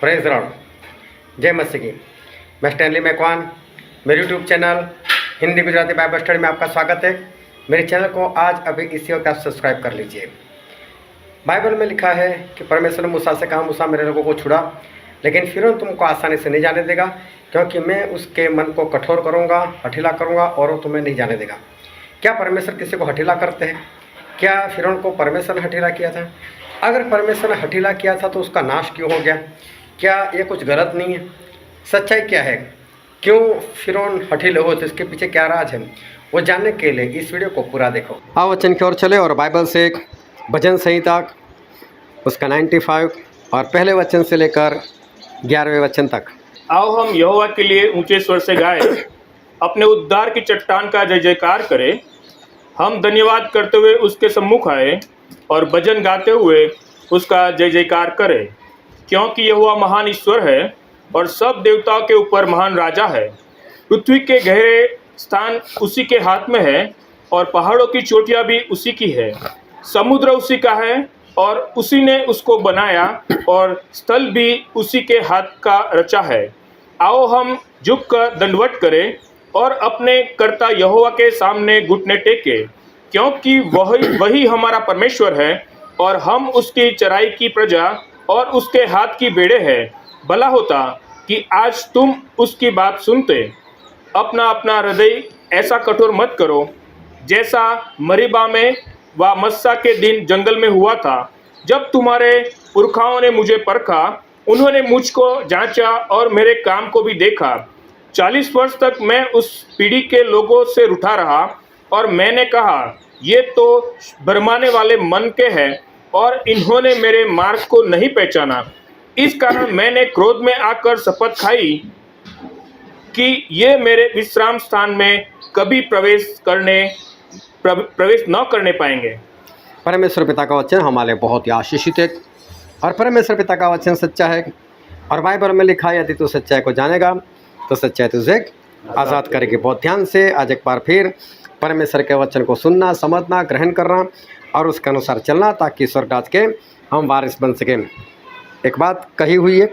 Praise Lord, जय मसीह की। मैं स्टैनली मैकवान, मेरे YouTube channel Hindi Gujarati Bible study में आपका स्वागत है। मेरे चैनल को आज अभी इसी वक्त आप सब्सक्राइब कर लीजिए। बाइबल में लिखा है कि परमेश्वर ने मूसा से कहा, मूसा मेरे लोगों को छुड़ा, लेकिन फिरौन तुमको आसानी से नहीं जाने देगा, क्योंकि मैं उसके मन को कठोर करूँगा, हठीला करूँगा और वो तुम्हें नहीं जाने देगा। क्या परमेश्वर किसी को हठीला करते हैं? क्या फिरौन को परमेश्वर ने हठीला किया था? अगर परमेश्वर ने हठीला किया था तो उसका नाश क्यों हो गया? क्या ये कुछ गलत नहीं है? सच्चाई क्या है? क्यों फिरौन हठीले हुए थे? इसके पीछे क्या राज है? वो जानने के लिए इस वीडियो को पूरा देखो। आओ वचन की ओर चले और बाइबल से एक भजन संहिता उसका 95 और पहले वचन से लेकर 11वें वचन तक। आओ हम यहोवा के लिए ऊंचे स्वर से गाएं, अपने उद्धार की चट्टान का जय जयकार करें। हम धन्यवाद करते हुए उसके सम्मुख आए और भजन गाते हुए उसका जय जयकार करें, क्योंकि यहोवा महान ईश्वर है और सब देवताओं के ऊपर महान राजा है। पृथ्वी के गहरे स्थान उसी के हाथ में है और पहाड़ों की चोटियां भी उसी की है। समुद्र उसी का है और उसी ने उसको बनाया और स्थल भी उसी के हाथ का रचा है। आओ हम झुककर दंडवत करें और अपने कर्ता यहोवा के सामने घुटने टेके, क्योंकि वही हमारा परमेश्वर है और हम उसकी चराई की प्रजा और उसके हाथ की भेड़ें हैं। भला होता कि आज तुम उसकी बात सुनते। अपना अपना हृदय ऐसा कठोर मत करो जैसा मरीबा में व मस्सा के दिन जंगल में हुआ था, जब तुम्हारे पुरखाओं ने मुझे परखा। उन्होंने मुझको जांचा और मेरे काम को भी देखा। 40 वर्ष तक मैं उस पीढ़ी के लोगों से रूठा रहा और मैंने कहा, ये तो भरमाने वाले मन के हैं और इन्होंने मेरे मार्ग को नहीं पहचाना। इस कारण मैंने क्रोध में आकर शपथ खाई कि ये मेरे विश्राम स्थान में कभी प्रवेश न करने पाएंगे। परमेश्वर पिता का वचन हमारे बहुत ही आशीषित है और परमेश्वर पिता का वचन सच्चा है और बाइबल में लिखा है, यदि तू सच्चाई को जानेगा तो सच्चाई तुझे आज़ाद करेगी। बहुत ध्यान से आज एक बार फिर परमेश्वर के वचन को सुनना, समझना, ग्रहण करना और उसके अनुसार चलना, ताकि स्वर्ग राज के हम वारिस बन सकें। एक बात कही हुई है,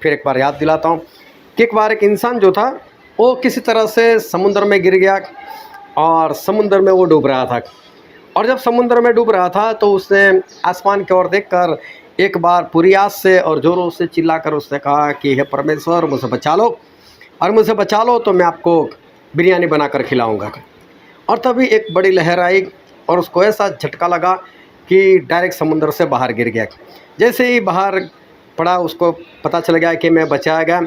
फिर एक बार याद दिलाता हूँ कि एक बार एक इंसान जो था वो किसी तरह से समुद्र में गिर गया और समुद्र में वो डूब रहा था। और जब समुद्र में डूब रहा था तो उसने आसमान की ओर देखकर एक बार पूरी आस से और ज़ोरों से चिल्लाकर उसने कहा कि हे परमेश्वर, मुझे बचा लो, और मुझे बचा लो तो मैं आपको बिरयानी बनाकर खिलाऊंगा। और तभी एक बड़ी लहर आई और उसको ऐसा झटका लगा कि डायरेक्ट समुद्र से बाहर गिर गया। जैसे ही बाहर पड़ा उसको पता चल गया कि मैं बचाया गया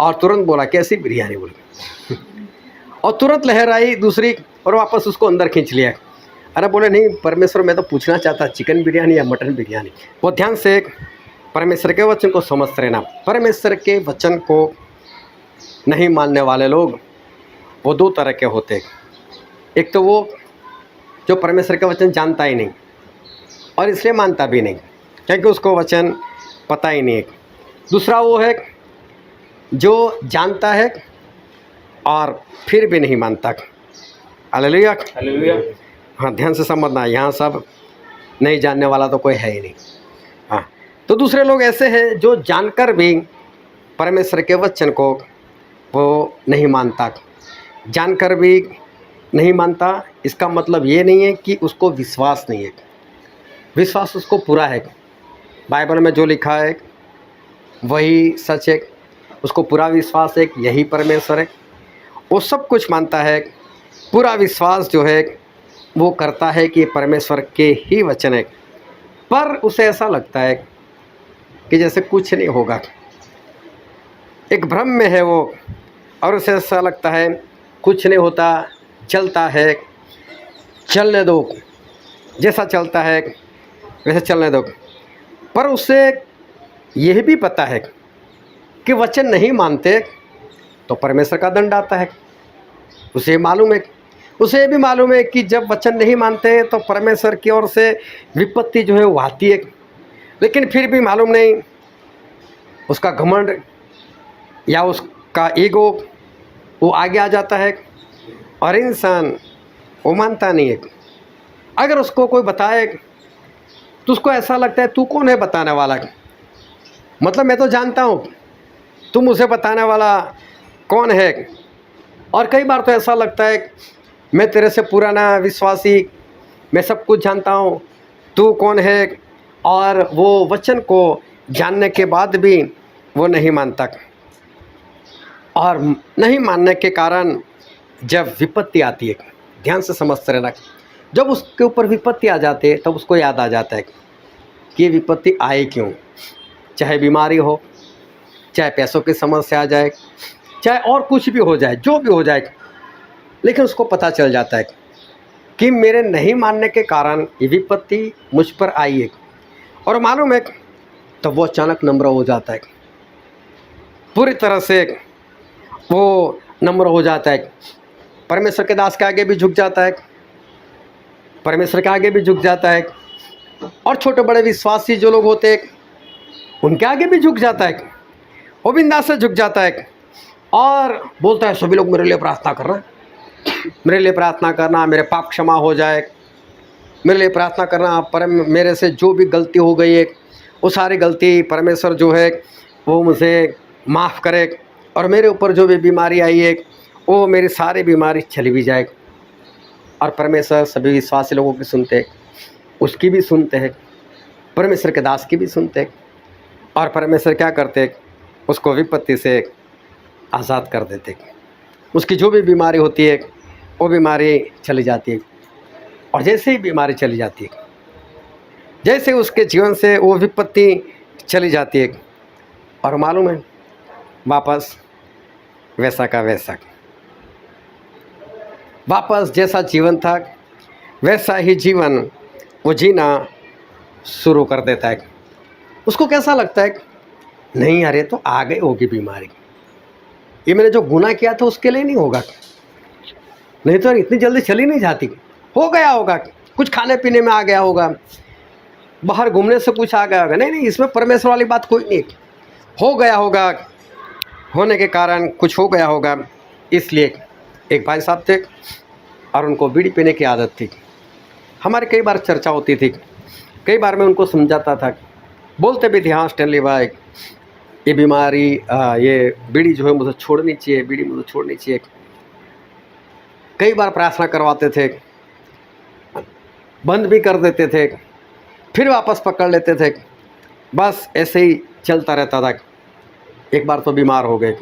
और तुरंत बोला, कैसी बिरयानी बोली और तुरंत लहर आई दूसरी और वापस उसको अंदर खींच लिया। अरे बोले, नहीं परमेश्वर, मैं तो पूछना चाहता चिकन बिरयानी या मटन बिरयानी। बहुत ध्यान से परमेश्वर के वचन को समझते रहना। परमेश्वर के वचन को नहीं मानने वाले लोग वो दो तरह के होते हैं। एक तो वो जो परमेश्वर का वचन जानता ही नहीं और इसलिए मानता भी नहीं, क्योंकि उसको वचन पता ही नहीं है। दूसरा वो है जो जानता है और फिर भी नहीं मानता। Hallelujah, hallelujah. हाँ, ध्यान से समझना, यहाँ सब नहीं जानने वाला तो कोई है ही नहीं। हाँ, तो दूसरे लोग ऐसे हैं जो जानकर भी परमेश्वर के वचन को वो नहीं मानता। जानकर भी नहीं मानता, इसका मतलब ये नहीं है कि उसको विश्वास नहीं है। विश्वास उसको पूरा है। बाइबल में जो लिखा है वही सच है, उसको पूरा विश्वास है, यही परमेश्वर है। वो सब कुछ मानता है, पूरा विश्वास जो है वो करता है कि परमेश्वर के ही वचन है, पर उसे ऐसा लगता है कि जैसे कुछ नहीं होगा। एक भ्रम में है वो और उसे ऐसा लगता है कुछ नहीं होता, चलता है, चलने दो, जैसा चलता है वैसे चलने दो। पर उसे यह भी पता है कि वचन नहीं मानते तो परमेश्वर का दंड आता है। उसे मालूम है, उसे भी मालूम है कि जब वचन नहीं मानते तो परमेश्वर की ओर से विपत्ति जो है वो आती है। लेकिन फिर भी मालूम नहीं, उसका घमंड या उसका ईगो वो आगे आ जाता है और इंसान वो मानता नहीं है। अगर उसको कोई बताए तो उसको ऐसा लगता है तू कौन है बताने वाला, मतलब मैं तो जानता हूँ तुम उसे बताने वाला कौन है? और कई बार तो ऐसा लगता है मैं तेरे से पुराना विश्वासी, मैं सब कुछ जानता हूँ, तू कौन है? और वो वचन को जानने के बाद भी वो नहीं मानता, और नहीं मानने के कारण जब विपत्ति आती है, ध्यान से समझते रहना, जब उसके ऊपर विपत्ति आ जाती है तब उसको याद आ जाता है कि ये विपत्ति आई क्यों। चाहे बीमारी हो, चाहे पैसों की समस्या आ जाए, चाहे और कुछ भी हो जाए, जो भी हो जाए, लेकिन उसको पता चल जाता है कि मेरे नहीं मानने के कारण ये विपत्ति मुझ पर आई है। और मालूम है, तब वो अचानक नम्र हो जाता है, पूरी तरह से वो नम्र हो जाता है, परमेश्वर के दास के आगे भी झुक जाता है, परमेश्वर के आगे भी झुक जाता है, और छोटे बड़े विश्वासी जो लोग होते हैं उनके आगे भी झुक जाता है, वो बिंदास से झुक जाता है और बोलता है सभी लोग मेरे लिए प्रार्थना करना, मेरे लिए प्रार्थना करना, मेरे पाप क्षमा हो जाए, मेरे लिए प्रार्थना करना, मेरे से जो भी गलती हो गई है वो सारी गलती परमेश्वर जो है वो मुझे माफ़ करे, और मेरे ऊपर जो भी बीमारी आई है वो मेरी सारी बीमारी चली भी जाए। और परमेश्वर सभी विश्वासी लोगों की सुनते हैं, उसकी भी सुनते हैं, परमेश्वर के दास की भी सुनते हैं, और परमेश्वर क्या करते हैं, उसको विपत्ति से आज़ाद कर देते। उसकी जो भी बीमारी होती है वो बीमारी चली जाती है, और जैसे ही बीमारी चली जाती है, जैसे उसके जीवन से वो विपत्ति चली जाती है, और मालूम है वापस वैसा का वैसा, वापस जैसा जीवन था वैसा ही जीवन वो जीना शुरू कर देता है। उसको कैसा लगता है, नहीं अरे तो आ गई होगी बीमारी, ये मैंने जो गुनाह किया था उसके लिए नहीं होगा, नहीं तो इतनी जल्दी चली नहीं जाती, हो गया होगा, कुछ खाने पीने में आ गया होगा, बाहर घूमने से कुछ आ गया होगा, नहीं नहीं इसमें परमेश्वर वाली बात कोई नहीं, हो गया होगा, होने के कारण कुछ हो गया होगा। इसलिए एक भाई साहब थे और उनको बीड़ी पीने की आदत थी। हमारी कई बार चर्चा होती थी, कई बार मैं उनको समझाता था, बोलते भी थे हाँ स्टैनली भाई ये बीमारी ये बीड़ी जो है मुझे छोड़नी चाहिए, बीड़ी मुझे छोड़नी चाहिए। कई बार प्रार्थना करवाते थे, बंद भी कर देते थे, फिर वापस पकड़ लेते थे, बस ऐसे ही चलता रहता था। एक बार तो बीमार हो गए,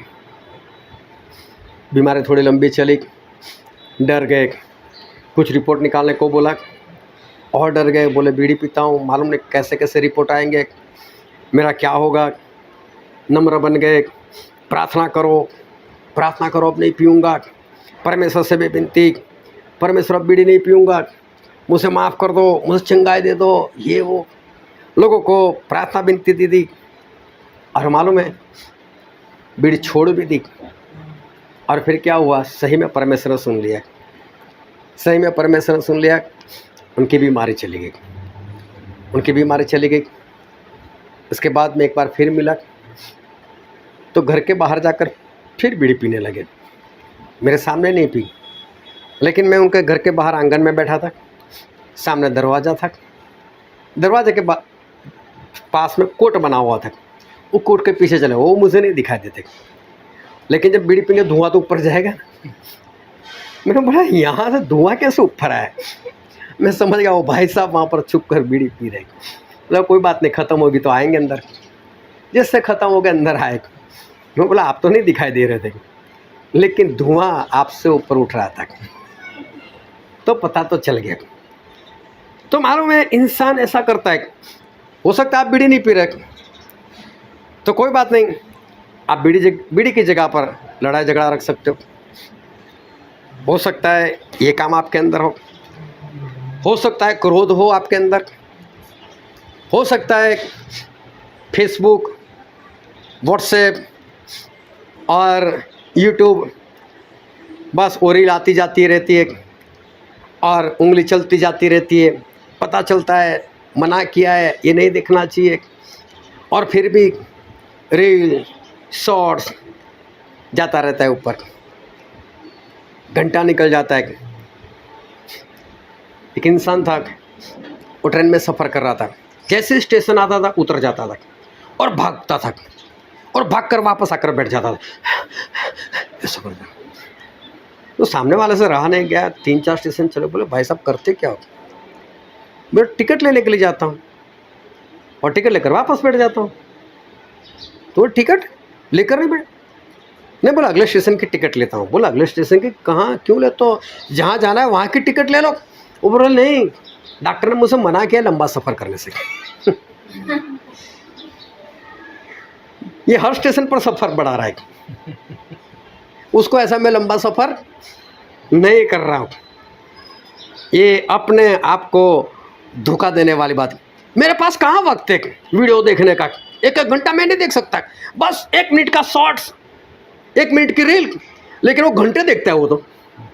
बीमारी थोड़ी लंबी चली, डर गए, कुछ रिपोर्ट निकालने को बोला और डर गए, बोले बीड़ी पीता हूँ, मालूम नहीं कैसे कैसे रिपोर्ट आएंगे, मेरा क्या होगा। नम्र बन गए, प्रार्थना करो अब नहीं पीऊँगा, परमेश्वर से भी विनती, परमेश्वर अब बीड़ी नहीं पीऊँगा, मुझे माफ़ कर दो, मुझे चंगाई दे दो, ये वो लोगों को प्रार्थना विनती दी। और मालूम है बीड़ी छोड़ भी दी, और फिर क्या हुआ, सही में परमेश्वर ने सुन लिया, सही में परमेश्वर ने सुन लिया, उनकी बीमारी चली गई, उनकी बीमारी चली गई। इसके बाद में एक बार फिर मिला तो घर के बाहर जाकर फिर बीड़ी पीने लगे, मेरे सामने नहीं पी, लेकिन मैं उनके घर के बाहर आंगन में बैठा था, सामने दरवाज़ा था, दरवाजे के पास में कोट बना हुआ था, वो कोट के पीछे चले, वो मुझे नहीं दिखाई देते, लेकिन जब बीड़ी पीने धुआं तो ऊपर जाएगा। मैंने बोला यहाँ से धुआं कैसे ऊपर आया, मैं समझ गया वो भाई साहब वहाँ पर छुप कर बीड़ी पी रहे। मतलब कोई बात नहीं, ख़त्म होगी तो आएंगे अंदर, जिससे ख़त्म हो गया अंदर आए। मैं बोला आप तो नहीं दिखाई दे रहे थे, लेकिन धुआं आपसे ऊपर उठ रहा था, तो पता तो चल गया। तो मालूम है इंसान ऐसा करता है, हो सकता है आप बीड़ी नहीं पी रहे तो कोई बात नहीं, आप बीड़ी की जगह पर लड़ाई झगड़ा रख सकते हो सकता है ये काम आपके अंदर हो सकता है क्रोध हो आपके अंदर, हो सकता है फेसबुक, व्हाट्सएप और यूट्यूब बस वो रील आती जाती रहती है और उंगली चलती जाती रहती है, पता चलता है मना किया है ये नहीं देखना चाहिए, और फिर भी रील शॉर्ट्स जाता रहता है ऊपर, घंटा निकल जाता है। एक इंसान था, वो ट्रेन में सफ़र कर रहा था, जैसे स्टेशन आता था उतर जाता था और भागता था, और भागकर वापस आकर बैठ जाता था ऐसा करके। तो सामने वाले से रहा नहीं गया, 3-4 स्टेशन चले, बोले भाई साहब करते क्या हो? मैं टिकट लेने के लिए जाता हूँ और टिकट लेकर वापस बैठ जाता हूँ। तो टिकट लेकर नहीं बैठ, नहीं बोला अगले स्टेशन की टिकट लेता हूँ। बोला अगले स्टेशन की कहाँ, क्यों लेते हो? जहाँ जाना है वहाँ की टिकट ले लो। वो बोला नहीं, डॉक्टर ने मुझे मना किया लंबा सफ़र करने से। ये हर स्टेशन पर सफ़र बढ़ा रहा है, उसको ऐसा मैं लंबा सफ़र नहीं कर रहा हूँ। ये अपने आप को धोखा देने वाली बात। मेरे पास कहाँ वक्त है वीडियो देखने का, 1-1 घंटा मैं नहीं देख सकता, बस 1 मिनट का शॉर्ट्स, 1 मिनट की रील, लेकिन वो घंटे देखता है वो तो,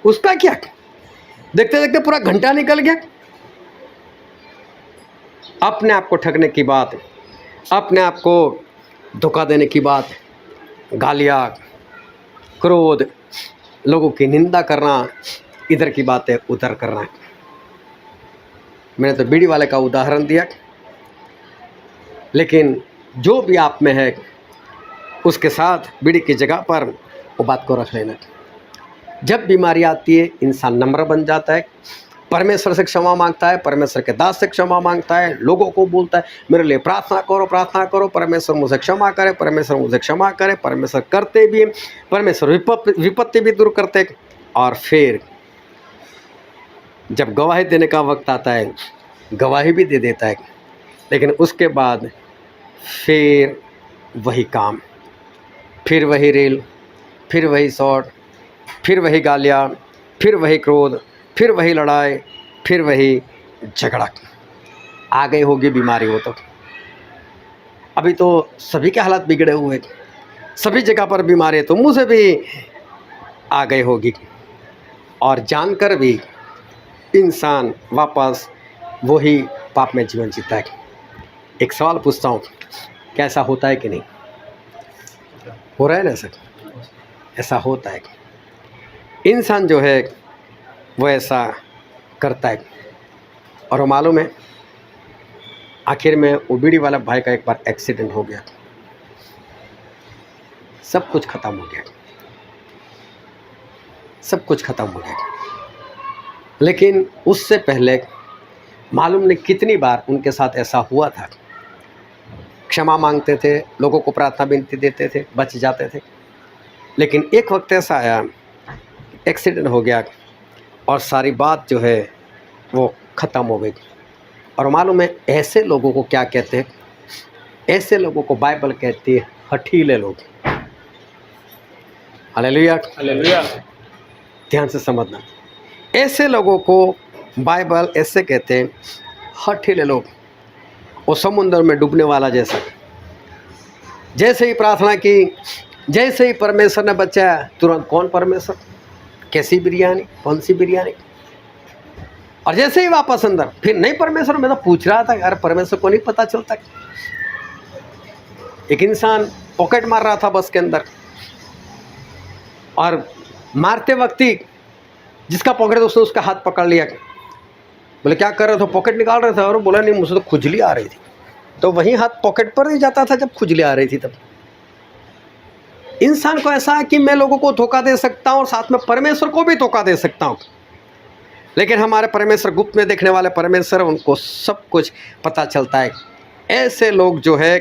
उसका क्या, देखते देखते पूरा घंटा निकल गया। अपने आप को ठगने की बात, अपने आप को धोखा देने की बात, गालियाँ, क्रोध, लोगों की निंदा करना, इधर की बातें उधर करना। मैंने तो बीड़ी वाले का उदाहरण दिया, लेकिन जो भी आप में है उसके साथ बीड़ी की जगह पर वो बात को रख लेना। जब बीमारी आती है इंसान नम्र बन जाता है, परमेश्वर से क्षमा मांगता है, परमेश्वर के दास से क्षमा मांगता है, लोगों को बोलता है मेरे लिए प्रार्थना करो, परमेश्वर मुझे क्षमा करे, परमेश्वर मुझे क्षमा करे। परमेश्वर करते भी, परमेश्वर विपत्ति भी दूर करते। और फिर जब गवाही देने का वक्त आता है गवाही भी दे देता है, लेकिन उसके बाद फिर वही काम, फिर वही रील, फिर वही शॉर्ट, फिर वही गालियाँ, फिर वही क्रोध, फिर वही लड़ाई, फिर वही झगड़ा। आ गई होगी बीमारी। हो तो अभी तो सभी के हालात बिगड़े हुए, सभी जगह पर बीमारी है, तो मुझे भी आ गई होगी। और जानकर भी इंसान वापस वही पाप में जीवन जीता है। एक सवाल पूछता हूँ, क्या ऐसा होता है कि नहीं? हो रहा है ना सर? ऐसा होता है। इंसान जो है वो ऐसा करता है। और वो मालूम है, आखिर में वो बीड़ी वाला भाई का एक बार एक्सीडेंट हो गया, सब कुछ ख़त्म हो गया, सब कुछ ख़त्म हो गया। लेकिन उससे पहले मालूम नहीं कितनी बार उनके साथ ऐसा हुआ था। क्षमा मांगते थे, लोगों को प्रार्थना विनती देते थे, बच जाते थे। लेकिन एक वक्त ऐसा आया, एक्सीडेंट हो गया और सारी बात जो है वो ख़त्म हो गई। और मालूम है ऐसे लोगों को क्या कहते हैं? ऐसे लोगों को बाइबल कहती है हठीले लोग। Hallelujah, hallelujah. ध्यान से समझना, ऐसे लोगों को बाइबल ऐसे कहते हैं हठीले लोग। वो समुद्र में डूबने वाला जैसा, जैसे ही प्रार्थना की, जैसे ही परमेश्वर ने बचाया, तुरंत कौन परमेश्वर, कैसी बिरयानी, कौन सी बिरयानी। और जैसे ही वापस अंदर, फिर नहीं परमेश्वर। मैं तो पूछ रहा था यार परमेश्वर को नहीं पता चलता। एक इंसान पॉकेट मार रहा था बस के अंदर, और मारते वक्त ही जिसका पॉकेट था उसने उसका हाथ पकड़ लिया। बोले क्या कर रहे थे? पॉकेट निकाल रहे थे। और बोला नहीं, मुझे तो खुजली आ रही थी। तो वहीं हाथ पॉकेट पर नहीं जाता था जब खुजली आ रही थी तब। इंसान को ऐसा है कि मैं लोगों को धोखा दे सकता हूँ और साथ में परमेश्वर को भी धोखा दे सकता हूँ। लेकिन हमारे परमेश्वर, गुप्त में देखने वाले परमेश्वर, उनको सब कुछ पता चलता है। ऐसे लोग जो है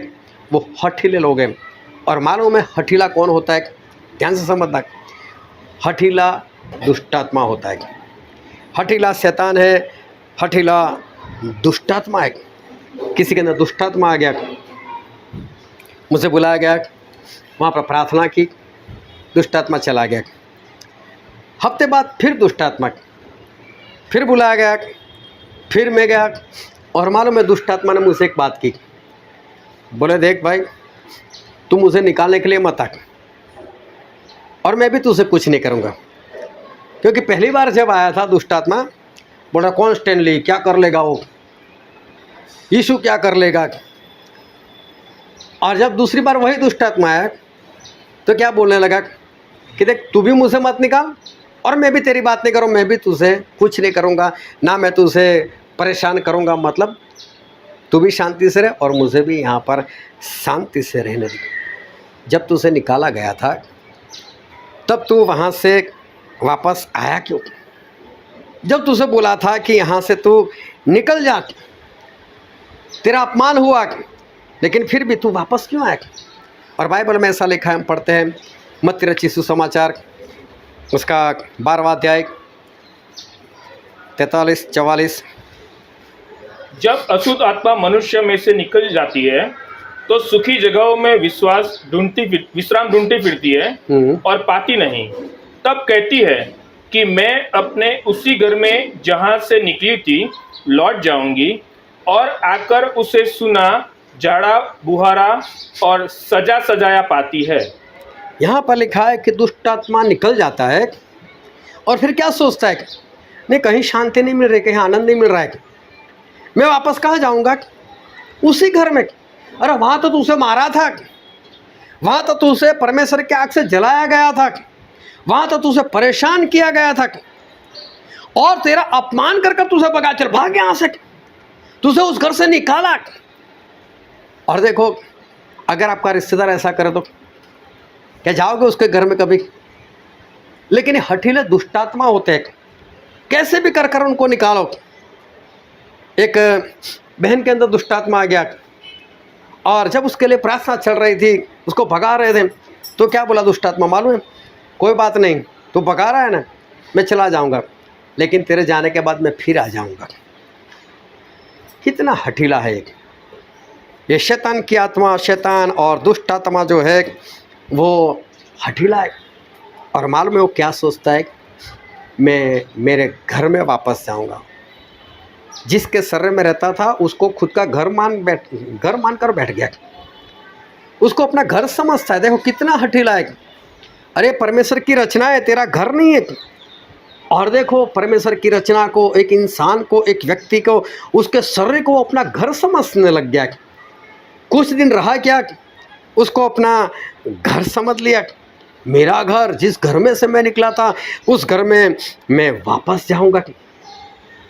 वो हठीले लोग हैं। और मालूम है हठीला कौन होता है? ध्यान से समझना, हठीला दुष्टात्मा होता है। हठीला शैतान है, हठीला दुष्टात्मा है। किसी के अंदर दुष्टात्मा आ गया, मुझे बुलाया गया, वहाँ पर प्रार्थना की, दुष्टात्मा चला गया। हफ्ते बाद फिर दुष्टात्मा, फिर बुलाया गया, फिर मैं गया। और मालूम है दुष्टात्मा ने मुझसे एक बात की, बोले देख भाई, तू मुझे निकालने के लिए मत आ, और मैं भी तुझसे कुछ नहीं करूँगा। क्योंकि पहली बार जब आया था दुष्टात्मा, बोला कौन स्टैनली, क्या कर लेगा वो, यीशु क्या कर लेगा। और जब दूसरी बार वही दुष्टात्मा आया तो क्या बोलने लगा कि देख तू भी मुझसे मत निकाल और मैं भी तेरी बात नहीं करूँ, मैं भी तुझे कुछ नहीं करूँगा, ना मैं तुझे परेशान करूँगा। मतलब तू भी शांति से रह और मुझे भी यहाँ पर शांति से रहने दे। जब तुझे निकाला गया था तब तू वहाँ से वापस आया क्यों? जब तुझे बोला था कि यहाँ से तू निकल जा, तेरा अपमान हुआ, लेकिन फिर भी तू वापस क्यों आया? और बाइबल में ऐसा लिखा है, हम पढ़ते हैं मत्ती रचित सुसमाचार उसका 12वां अध्याय 43-44। जब अशुद्ध आत्मा मनुष्य में से निकल जाती है तो सुखी जगहों में विश्राम ढूंढती फिरती है और पाती नहीं। तब कहती है कि मैं अपने उसी घर में जहाँ से निकली थी लौट जाऊंगी, और आकर उसे सुना, झाड़ा बुहारा और सजा सजाया पाती है। यहाँ पर लिखा है कि दुष्ट आत्मा निकल जाता है और फिर क्या सोचता है, नहीं कहीं शांति नहीं मिल रही, कहीं आनंद नहीं मिल रहा है, मैं वापस कहाँ जाऊँगा? उसी घर में। अरे वहाँ तो तुझे मारा था, वहाँ तो तुझे परमेश्वर के आग से जलाया गया था, वहाँ तो तुझे परेशान किया गया था, और तेरा अपमान कर तुझे भगा, चल भाग यहाँ से, तुझे उस घर से निकाला। और देखो, अगर आपका रिश्तेदार ऐसा करे तो क्या जाओगे उसके घर में कभी? लेकिन ये हठीले दुष्टात्मा होते हैं, कैसे भी कर कर उनको निकालो। एक बहन के अंदर दुष्टात्मा आ गया और जब उसके लिए प्रार्थना चल रही थी, उसको भगा रहे थे, तो क्या बोला दुष्टात्मा मालूम है? कोई बात नहीं, तू भगा रहा है ना, मैं चला जाऊंगा, लेकिन तेरे जाने के बाद मैं फिर आ जाऊंगा। कितना हठीला है ये शैतान की आत्मा। शैतान और दुष्ट आत्मा जो है वो हठीला है, और मालूम है वो क्या सोचता है? मैं मेरे घर में वापस जाऊंगा। जिसके शरीर में रहता था उसको खुद का घर मान कर बैठ गया, उसको अपना घर समझता है। देखो कितना हठीला है। अरे परमेश्वर की रचना है, तेरा घर नहीं है। और देखो परमेश्वर की रचना को, एक इंसान को, एक व्यक्ति को, उसके शरीर को अपना घर समझने लग गया। कुछ दिन रहा क्या, उसको अपना घर समझ लिया। मेरा घर, जिस घर में से मैं निकला था उस घर में मैं वापस जाऊंगा।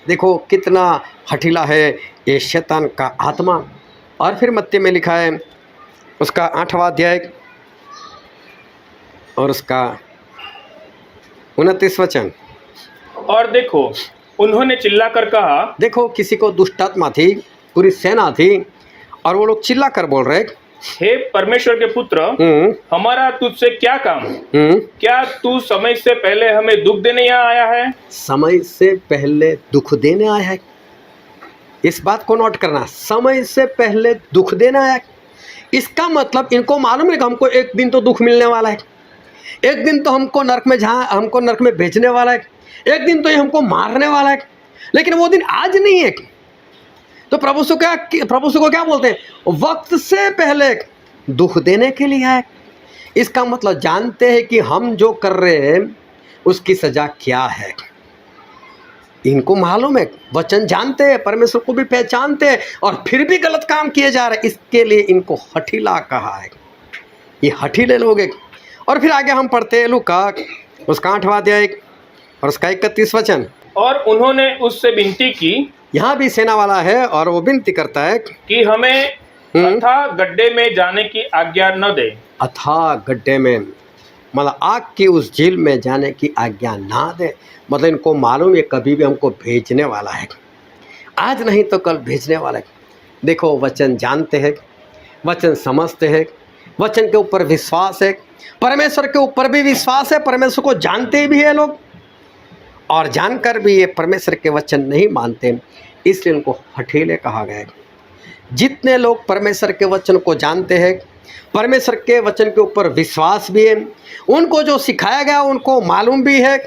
देखो कितना हठीला है ये शैतान का आत्मा। और फिर मत्ती में लिखा है उसका 8वां अध्याय और उसका 29 वचन। और देखो, उन्होंने चिल्लाकर कहा, देखो किसी को दुष्टात्मा थी, पूरी सेना थी, और वो लोग चिल्लाकर बोल रहे, हे परमेश्वर के पुत्र, हमारा तुझसे क्या काम? क्या तू समय से पहले हमें दुख देने यहाँ आया है? समय से पहले दुख देने आया है। इस बात को नोट करना, समय से पहले दुख देने आया है। इसका मतलब इनको मालूम है कि हमको एक दिन तो दुख मिलने वाला है, एक दिन तो हमको नरक में, जहाँ हमको नरक में भेजने वाला है, एक दिन तो ये हमको मारने वाला है, लेकिन वो दिन आज नहीं है। तो प्रभु से को क्या बोलते हैं? वक्त से पहले दुख देने के लिए है। इसका मतलब जानते हैं कि हम जो कर रहे हैं उसकी सजा क्या है। इनको मालूम है, वचन जानते हैं, परमेश्वर को भी पहचानते हैं, और फिर भी गलत काम किए जा रहे हैं। इसके लिए इनको हठीला कहा है। ये हठीले लोग हैं। और फिर आगे हम पढ़ते हैं लूका उसका 8वां अध्याय और उसका 31 वचन। और उन्होंने उससे विनती की, यहाँ भी सेना वाला है और वो विनती करता है कि हमें अथाह गड्ढे में जाने की आज्ञा न दे। अथाह गड्ढे में मतलब आग की उस झील में जाने की आज्ञा ना दे। मतलब इनको मालूम है कभी भी हमको भेजने वाला है, आज नहीं तो कल भेजने वाला है। देखो वचन जानते हैं, वचन समझते हैं, वचन के ऊपर विश्वास है, परमेश्वर के ऊपर भी विश्वास है, परमेश्वर को जानते भी है लोग, और जानकर भी ये परमेश्वर के वचन नहीं मानते, इसलिए उनको हठीले कहा गया है। जितने लोग परमेश्वर के वचन को जानते हैं, परमेश्वर के वचन के ऊपर विश्वास भी है, उनको जो सिखाया गया उनको मालूम भी है,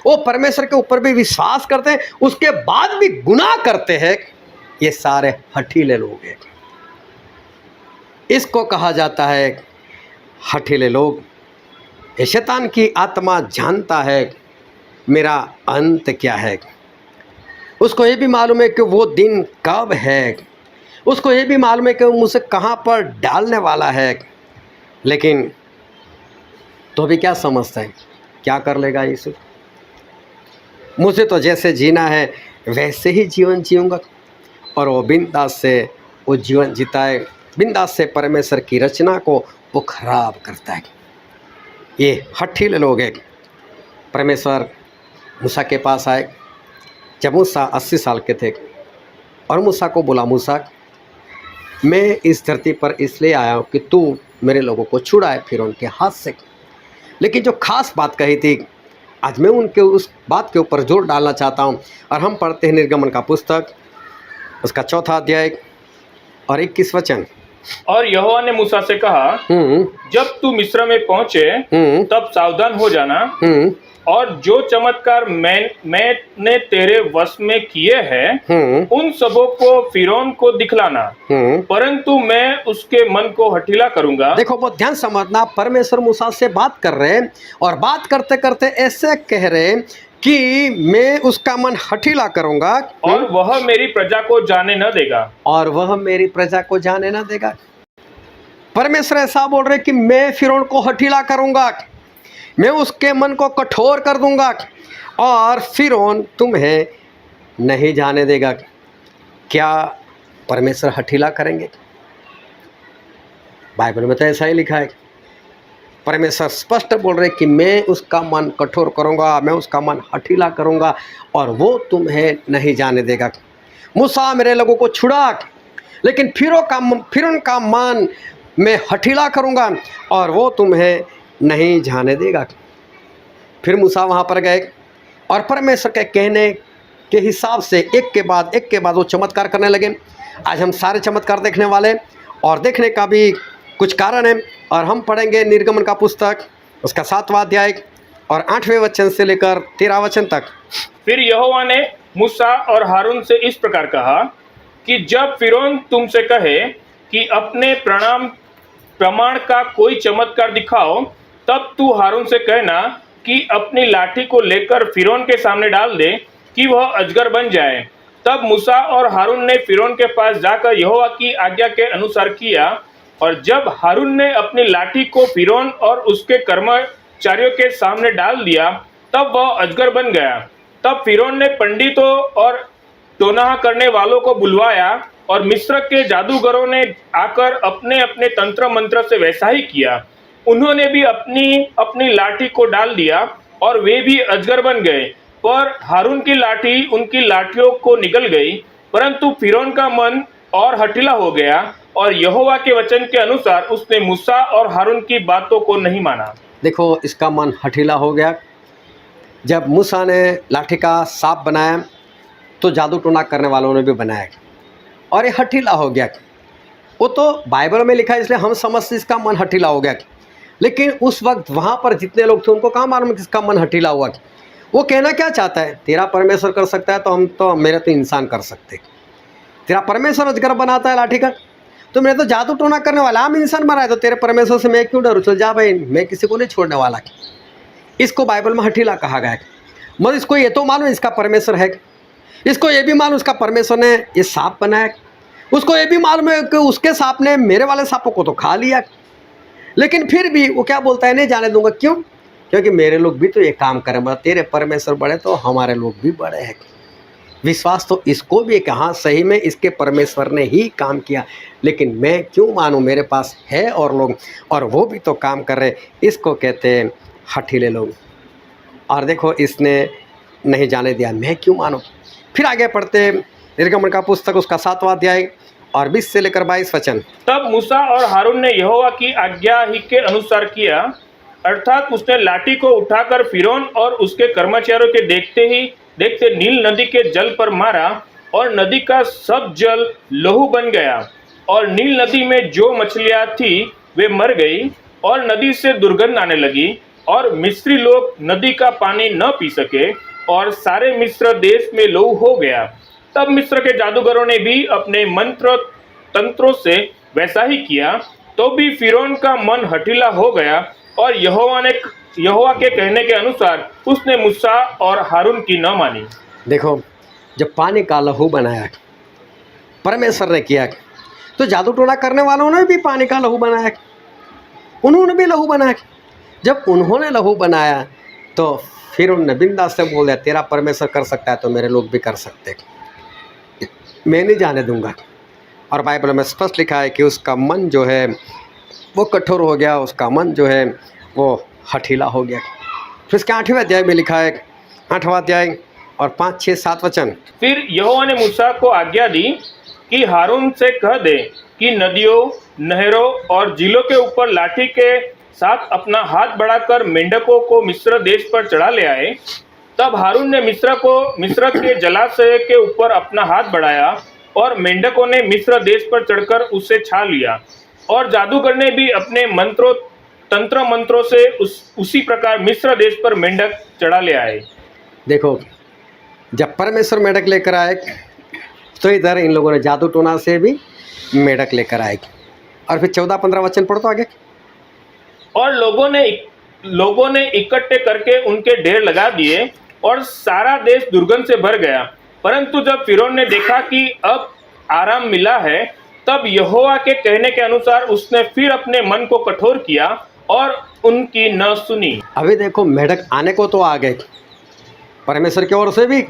वो परमेश्वर के ऊपर भी विश्वास करते हैं, उसके बाद भी गुनाह करते हैं, ये सारे हठीले लोग हैं। इसको कहा जाता है हठीले लोग। ये शैतान की आत्मा जानता है मेरा अंत क्या है। उसको ये भी मालूम है कि वो दिन कब है, उसको ये भी मालूम है कि वो मुझे कहाँ पर डालने वाला है, लेकिन तो भी क्या समझता है, क्या कर लेगा यीशु? मुझे तो जैसे जीना है वैसे ही जीवन जीऊँगा, और वो बिंदास से वो जीवन जीता है, बिंदास से परमेश्वर की रचना को वो खराब करता है। ये हठीले लोग हैं। परमेश्वर मूसा के पास आए जब मूसा 80 साल के थे और मूसा को बोला, मूसा मैं इस धरती पर इसलिए आया हूँ कि तू मेरे लोगों को छुड़ाए फिरौन के हाथ से। लेकिन जो खास बात कही थी, आज मैं उनके उस बात के ऊपर जोर डालना चाहता हूँ। और हम पढ़ते हैं निर्गमन का पुस्तक, उसका 4 अध्याय और 21 वचन। और यहोवा ने मूसा से कहा, जब तू मिस्र में पहुंचे तब सावधान हो जाना, और जो चमत्कार मैंने तेरे वश में किए हैं उन सबों को फिरौन को दिखलाना, परंतु मैं उसके मन को हठीला करूंगा। देखो बहुत ध्यान समझना, परमेश्वर मूसा से बात कर रहे हैं और बात करते करते ऐसे कह रहे हैं कि मैं उसका मन हठीला करूंगा और वह मेरी प्रजा को जाने न देगा। और वह मेरी प्रजा को जाने न देगा। परमेश्वर ऐसा बोल रहे कि मैं फिरौन को हठीला करूंगा, मैं उसके मन को कठोर कर दूंगा और फिरौन तुम्हें नहीं जाने देगा। क्या परमेश्वर हठीला करेंगे? बाइबल में तो ऐसा ही लिखा है। परमेश्वर स्पष्ट बोल रहे कि मैं उसका मन कठोर करूंगा, मैं उसका मन हठीला करूंगा और वो तुम्हें नहीं जाने देगा। मूसा मेरे लोगों को छुड़ा, लेकिन फिरौन का मन मैं हठीला करूंगा और वो तुम्हें नहीं जाने देगा। फिर मूसा वहाँ पर गए और परमेश्वर के कहने के हिसाब से एक के बाद वो चमत्कार करने लगे। आज हम सारे चमत्कार देखने वाले और देखने का भी कुछ कारण है। और हम पढ़ेंगे निर्गमन का पुस्तक, उसका 7वां अध्याय और 8वें वचन से लेकर 13 वचन तक। फिर यहोवा ने मूसा और हारून से इस प्रकार कहा कि जब फिरौन तुमसे कहे कि अपने प्रमाण का कोई चमत्कार दिखाओ, तब तू हारून से कहना कि अपनी लाठी को लेकर फिरौन के सामने डाल दे कि वह अजगर बन जाए। तब मूसा और हारून ने फिरौन के पास जाकर यहोवा की आज्ञा के अनुसार किया। और जब हारून ने अपनी लाठी को फिरौन और उसके कर्मचारियों के सामने डाल दिया, तब वह अजगर बन गया। तब फिरौन ने पंडितों और टोनाह करने वालों को बुलवाया और मिस्र के जादूगरों ने आकर अपने अपने तंत्र मंत्र से वैसा ही किया। उन्होंने भी अपनी लाठी को डाल दिया और वे भी अजगर बन गए। पर हारून की लाठी उनकी लाठियों को निगल गई, परंतु फिरौन का मन और हठीला हो गया और यहोवा के वचन के अनुसार उसने मूसा और हारून की बातों को नहीं माना। देखो इसका मन हठीला हो गया। जब मूसा ने लाठी का सांप बनाया तो जादू टोना करने वालों ने भी बनाया और ये हठीला हो गया। वो तो बाइबल में लिखा है इसलिए हम समझते इसका मन हठीला हो गया। लेकिन उस वक्त वहाँ पर जितने लोग थे उनको कहाँ मालूम किसका मन हठीला हुआ। वो कहना क्या चाहता है, तेरा परमेश्वर कर सकता है तो मेरे तो इंसान कर सकते। तेरा परमेश्वर अजगर बनाता है लाठी का, तो मेरे तो जादू टोना करने वाला हम इंसान बनाए, तो तेरे परमेश्वर से मैं क्यों डरूँ? चल जा भाई, मैं किसी को नहीं छोड़ने वाला। इसको बाइबल में हठीला कहा गया है। मगर इसको ये तो मालूम इसका परमेश्वर है, इसको ये भी मालूम उसका परमेश्वर ने ये सांप बनाया, उसको ये भी मालूम है कि उसके सांप ने मेरे वाले सांपों को तो खा लिया। लेकिन फिर भी वो क्या बोलता है, नहीं जाने दूंगा। क्यों? क्योंकि मेरे लोग भी तो ये काम करें, मतलब तेरे परमेश्वर बड़े तो हमारे लोग भी बड़े हैं। विश्वास तो इसको भी है कि हाँ सही में इसके परमेश्वर ने ही काम किया, लेकिन मैं क्यों मानूं, मेरे पास है और लोग और वो भी तो काम कर रहे। इसको कहते हैं हठीले लोग। और देखो इसने नहीं जाने दिया, मैं क्यों मानूं। फिर आगे पढ़ते निर्गमन का पुस्तक, उसका 7वां अध्याय और 20 से लेकर 22 वचन। तब मूसा और हारून ने यहोवा की आज्ञा ही के अनुसार किया, अर्थात उसने लाठी को उठाकर फिरौन और उसके कर्मचारियों के देखते नील नदी के जल पर मारा और नदी का सब जल लहू बन गया। और नील नदी में जो मछलियां थी वे मर गई और नदी से दुर्गंध आने लगी और मिस्री लोग नदी का पानी न पी सके और सारे मिस्र देश में लहू हो गया। तब मिस्र के जादूगरों ने भी अपने मंत्र तंत्रों से वैसा ही किया, तो भी फिरौन का मन हठीला हो गया और यहोवा के कहने के अनुसार उसने मूसा और हारून की न मानी। देखो जब पानी का लहू बनाया परमेश्वर ने किया, तो जादू टोना करने वालों ने भी पानी का लहू बनाया, उन्होंने भी लहू बनाया। जब उन्होंने लहू बनाया तो फिर उन्होंने बिंदास से बोल दिया, तेरा परमेश्वर कर सकता है तो मेरे लोग भी कर सकते, मैं नहीं जाने दूंगा। और बाइबल में स्पष्ट लिखा है कि उसका मन जो है वो कठोर हो गया, उसका मन जो है वो हठीला हो गया। फिर इसके 8वें अध्याय में लिखा है, 8वां अध्याय और 5, 6, 7 वचन। फिर यहोवा ने मूसा को आज्ञा दी कि हारून से कह दे कि नदियों, नहरों और झीलों के ऊपर लाठी के साथ अपना हाथ बढ़ाकर मेंढकों को मिस्र देश पर चढ़ा ले आए। तब हारून ने मिस्र के जलाशय के ऊपर अपना हाथ बढ़ाया और मेंढकों ने मिस्र देश पर चढ़कर उसे छा लिया। और जादूगर ने भी अपने तंत्र मंत्रों से उसी प्रकार मिस्र देश पर मेंढक चढ़ा ले आए। देखो, जब परमेश्वर मेढक लेकर आए तो इधर इन लोगों ने जादू टोना से भी मेढक लेकर आए। और फिर 14-15 वचन पढ़ तो आगे। और लोगों ने इकट्ठे करके उनके ढेर लगा दिए और सारा देश दुर्गंध से भर गया। परंतु जब फिरौन ने देखा कि अब आराम मिला है, तब यहोवा के कहने के अनुसार उसने फिर अपने मन को कठोर किया और उनकी न सुनी। अभी देखो, मेढक आने को तो आ गए परमेश्वर की ओर से भी,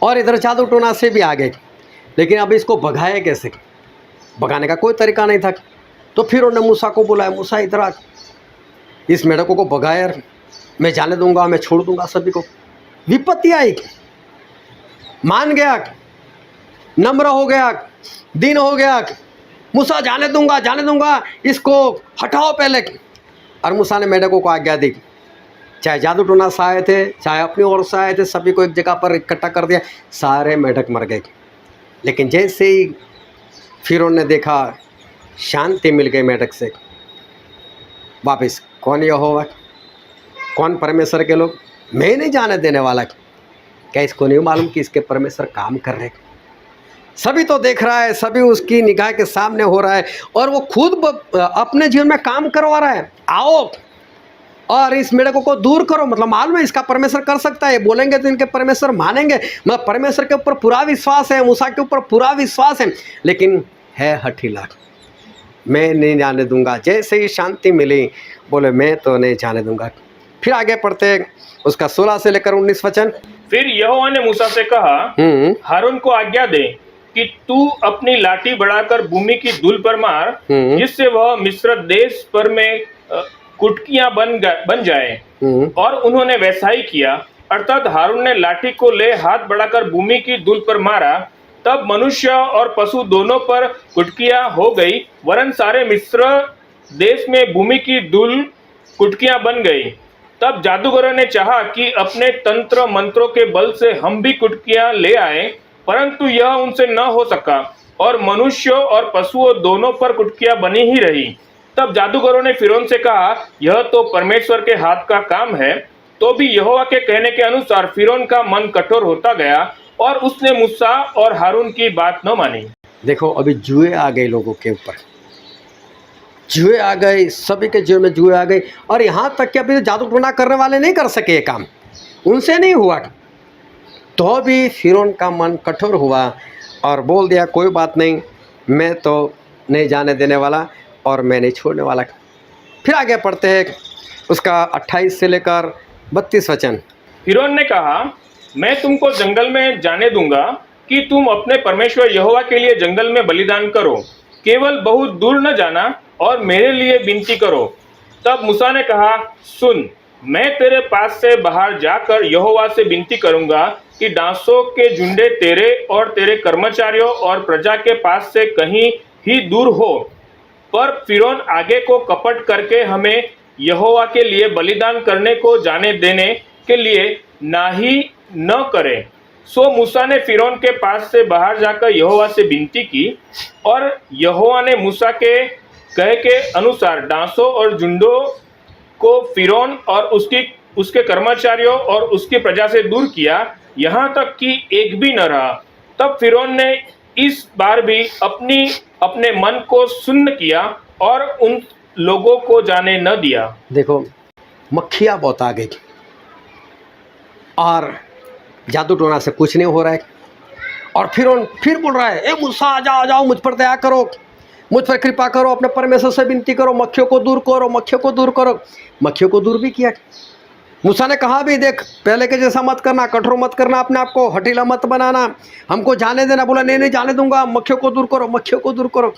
और इधर जादू टोना से भी आ गए, लेकिन अब इसको भगाए कैसे? भगाने का कोई तरीका नहीं था। तो फिर उन्होंने मूसा को बुलाया, मूसा इधर आ, इस मेढकों को भगाए, यार मैं जाने दूंगा, मैं छोड़ दूंगा सभी को। विपत्ति आई, मान गया, नम्र हो गया, दिन हो गया, मूसा जाने दूंगा, इसको हटाओ पहले। और मूसा ने मेढकों को आज्ञा दी, चाहे जादू टोना से आए थे, चाहे अपनी ओर से आए थे, सभी को एक जगह पर इकट्ठा कर दिया। सारे मेढक मर गए। लेकिन जैसे ही फिरौन ने देखा शांति मिल गई मेढक से, वापस कौन यहोवा, कौन परमेश्वर के लोग, मैं नहीं जाने देने वाला। क्या इसको नहीं मालूम कि इसके परमेश्वर काम कर रहे? सभी तो देख रहा है, सभी उसकी निगाह के सामने हो रहा है, और वो खुद अपने जीवन में काम करवा रहा है। आओ और इस मेढकों को दूर करो। मतलब मालूम है इसका परमेश्वर कर सकता है, बोलेंगे तो इनके परमेश्वर मानेंगे। मतलब परमेश्वर के ऊपर पूरा विश्वास है, मूसा के ऊपर पूरा विश्वास है, लेकिन है हठीला। मैं नहीं जाने दूंगा। जैसे ही शांति मिली, बोले मैं तो नहीं जाने दूंगा। फिर आगे पढ़ते उसका 16 से लेकर 19 वचन। फिर यहोवा ने मूसा से कहा, हारून को आज्ञा दे कि तू अपनी लाठी बढ़ाकर भूमि की धूल पर मार, जिससे वह मिस्र देश पर में कुटकियां बन जाए। और उन्होंने वैसा ही किया, अर्थात हारून ने लाठी को ले हाथ बढ़ाकर भूमि की धूल पर मारा। तब मनुष्य और पशु दोनों पर कुटकियां हो गई, वरन सारे मिस्र देश में भूमि की धूल कुटकियां बन गई। तब जादूगरों ने चाहा कि अपने तंत्र मंत्रों के बल से हम भी कुटकियां ले आए, परंतु यह उनसे न हो सका, और मनुष्यों और पशुओं दोनों पर कुटकियां बनी ही रही। तब जादूगरों ने फिरौन से कहा, यह तो परमेश्वर के हाथ का काम है। तो भी यहोवा के कहने के अनुसार फिरौन का मन कठोर होता गया, और उसने मूसा और हारून की बात न मानी। देखो, अभी जुए आ गए लोगों के ऊपर, जुए आ गए, सभी के जीवन में जुए आ गए। और यहाँ तक कि अभी जादू टोना करने वाले नहीं कर सके ये काम, उनसे नहीं हुआ, तो भी फिरौन का मन कठोर हुआ और बोल दिया, कोई बात नहीं, मैं तो नहीं जाने देने वाला और मैं नहीं छोड़ने वाला। फिर आगे पढ़ते हैं उसका 28 से लेकर 32 वचन। फिरौन ने कहा, मैं तुमको जंगल में जाने दूंगा कि तुम अपने परमेश्वर यहोवा के लिए जंगल में बलिदान करो, केवल बहुत दूर न जाना और मेरे लिए विनती करो। तब मूसा ने कहा, सुन, मैं तेरे पास से बाहर जाकर यहोवा से विनती करूंगा कि डांसों के झुंडे तेरे और तेरे कर्मचारियों और प्रजा के पास से कहीं ही दूर हो। पर फिरौन आगे को कपट करके हमें यहोवा के लिए बलिदान करने को जाने देने के लिए नाही न करे। सो मूसा ने फिरौन के पास से बाहर जाकर यहोवा से विनती की, और यहोवा ने मूसा के कहे के अनुसार डांसों और झुंडों को फिरौन और उसके कर्मचारियों और उसकी प्रजा से दूर किया, यहाँ तक कि एक भी न रहा। तब फिरौन ने इस बार भी अपने मन को सुन्न किया और उन लोगों को जाने न दिया। देखो, मक्खियाँ बहुत आ गई और जादू टोना से कुछ नहीं हो रहा है। और फिर बोल रहा है, ए मूसा आ जाओ, मुझ पर दया करो, मुझ पर कृपा करो, अपने परमेश्वर से विनती करो, मक्खियों को दूर करो, मक्खियों को दूर करो। मक्खियों को दूर भी किया। मूसा ने कहा भी, देख, पहले के जैसा मत करना, कठोर मत करना, अपने आप को हठीला मत बनाना, हमको जाने देना। बोला, नहीं जाने दूंगा, मक्खियों को दूर करो, मक्खियों को दूर करो।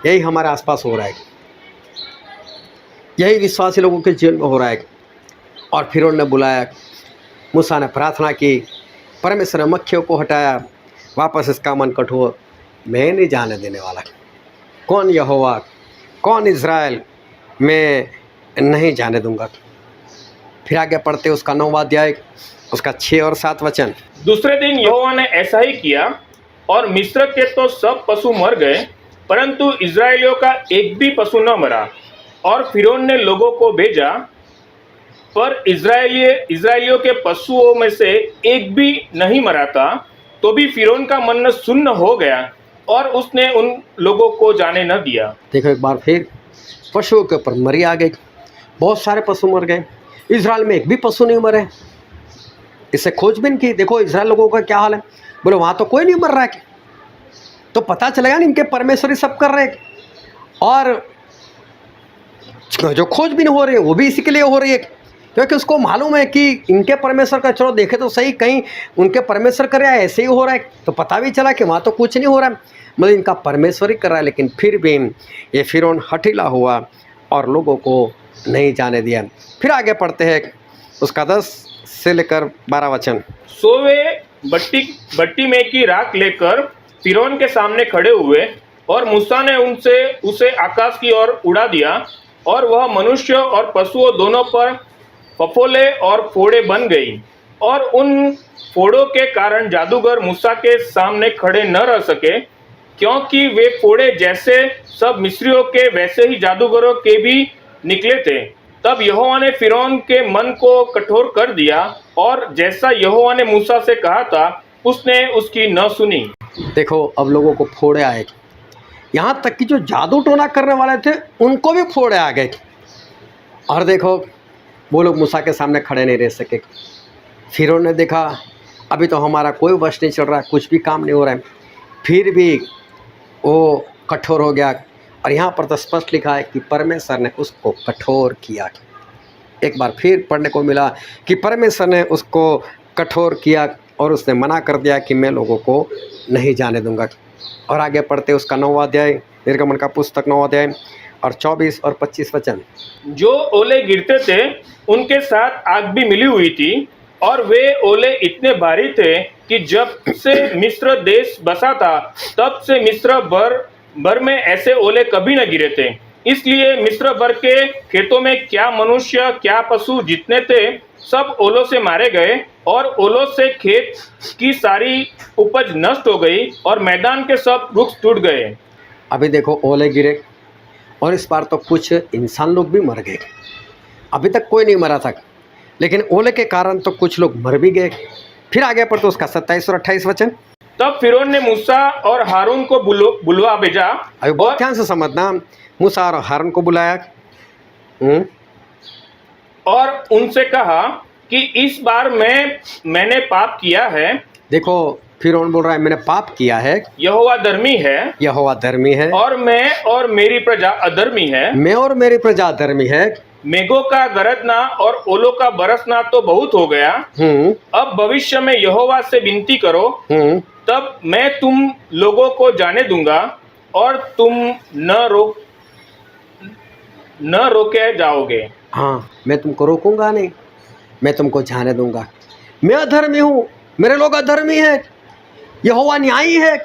यही हमारे आसपास हो रहा है। यही विश्वासी लोगों के जीवन में हो रहा है। और फिर उन्होंने बुलाया, मूसा ने प्रार्थना की, परमेश्वर ने मक्खियों को हटाया, वापस इसका मन कठोर, मैं नहीं जाने देने वाला। कौन यहोवा, कौन इज़राइल, मैं नहीं जाने दूंगा। फिर आगे पढ़ते उसका 9वां अध्याय, उसका 6 और 7 वचन। दूसरे दिन यहोवा ने ऐसा ही किया, और मिस्र के तो सब पशु मर गए, परंतु इज़राइलियों का एक भी पशु न मरा। और फिरौन ने लोगों को भेजा, पर इज़राइलियों के पशुओं में से एक भी नहीं मरा था। तो भी फिरौन का मन सुन्न हो गया, और उसने उन लोगों को जाने न दिया। देखो एक बार फिर पशुओं के ऊपर मरी आ गई, बहुत सारे पशु मर गए, इज़राइल में एक भी पशु नहीं मरे। इससे खोजबीन की, देखो इज़राइल लोगों का क्या हाल है, बोले वहाँ तो कोई नहीं मर रहा है। तो पता चलेगा ना इनके परमेश्वर ही सब कर रहे हैं। और जो खोजबीन हो रही है वो भी इसी के लिए हो रही है, क्योंकि उसको मालूम है कि इनके परमेश्वर का, चलो देखे तो सही, कहीं उनके परमेश्वर कर रहा है ऐसे ही हो रहा है। तो पता भी चला कि वहाँ तो कुछ नहीं हो रहा है, मतलब इनका परमेश्वर ही कर रहा है। लेकिन फिर भी ये फिरौन हठीला हुआ और लोगों को नहीं जाने दिया। फिर आगे पढ़ते हैं उसका 10 से लेकर 12 वचन। सो वे भट्टी में की राख लेकर फिरौन के सामने खड़े हुए, और मूसा ने उसे आकाश की ओर उड़ा दिया, और वह मनुष्य और पशुओं दोनों पर फफोले और फोड़े बन गई। और उन फोड़ों के कारण जादूगर मूसा के सामने खड़े न रह सके, क्योंकि वे फोड़े जैसे सब मिस्रियों के वैसे ही जादूगरों के भी निकले थे। तब यहोवा ने फिरौन के मन को कठोर कर दिया, और जैसा यहोवा ने मूसा से कहा था उसने उसकी न सुनी। देखो अब लोगों को फोड़े आए, यहाँ तक कि जो जादू टोना करने वाले थे उनको भी फोड़े आ गए। और देखो वो लोग मूसा के सामने खड़े नहीं रह सके। फिरौन ने देखा अभी तो हमारा कोई वश नहीं चल रहा है, कुछ भी काम नहीं हो रहा है, फिर भी वो कठोर हो गया। और यहाँ पर तो स्पष्ट लिखा है कि परमेश्वर ने उसको कठोर किया। एक बार फिर पढ़ने को मिला कि परमेश्वर ने उसको कठोर किया और उसने मना कर दिया कि मैं लोगों को नहीं जाने दूंगा। और आगे पढ़ते उसका 9वां अध्याय, निर्गमन का पुस्तक 9वां अध्याय और 24 और 25 वचन। जो ओले गिरते थे उनके साथ आग भी मिली हुई थी, और वे ओले इतने भारी थे कि जब से मिस्र देश बसा था तब से मिस्र भर में ऐसे ओले कभी न गिरे थे। इसलिए मिस्र भर के खेतों में क्या मनुष्य क्या पशु जितने थे सब ओलों से मारे गए, और ओलों से खेत की सारी उपज नष्ट हो गई, और मैदान के सब वृक्ष टूट गए। अभी देखो ओले गिरे, और इस बार तो कुछ इंसान लोग भी मर गए। अभी तक कोई नहीं मरा था, लेकिन ओले के कारण तो कुछ लोग मर भी गए। फिर आगे पढ़ते उसका 27 और 28 वचन। तब फिरौन ने मूसा और हारून को बुलवा भेजा। अभी बहुत ध्यान से समझना, मूसा और हारून को बुलाया और उनसे कहा कि इस बार मैंने पाप किया है। देखो फिरौन बोल रहा है मैंने पाप किया है, यहोवा धर्मी है, यहोवा धर्मी है, और मैं और मेरी प्रजा अधर्मी है। मैं और मेरी प्रजा धर्मी है। मेघों का गरजना और ओलों का बरसना तो बहुत हो गया। अब भविष्य में यहोवा से विनती करो, तब मैं तुम लोगों को जाने दूंगा, और तुम न रोके जाओगे। हाँ, मैं तुमको रोकूंगा नहीं, मैं तुमको जाने दूंगा। मैं अधर्मी हूँ, मेरे लोग अधर्मी है, यहोवा न्यायी है।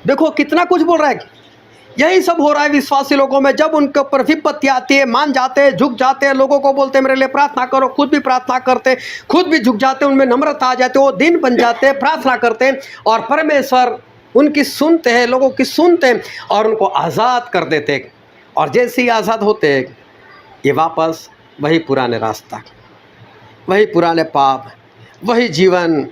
देखो कितना कुछ बोल रहा है। यही सब हो रहा है विश्वासी लोगों में। जब उनके ऊपर विपत्ति आती है, मान जाते हैं, झुक जाते हैं, लोगों को बोलते हैं मेरे लिए प्रार्थना करो, खुद भी प्रार्थना करते, खुद भी झुक जाते, उनमें नम्रता आ जाते, वो दिन बन जाते हैं, प्रार्थना करते हैं, और परमेश्वर उनकी सुनते हैं, लोगों की सुनते हैं और उनको आज़ाद कर देते हैं। और जैसे ही आज़ाद होते हैं ये वापस वही पुराने रास्ता, वही पुराने पाप, वही जीवन,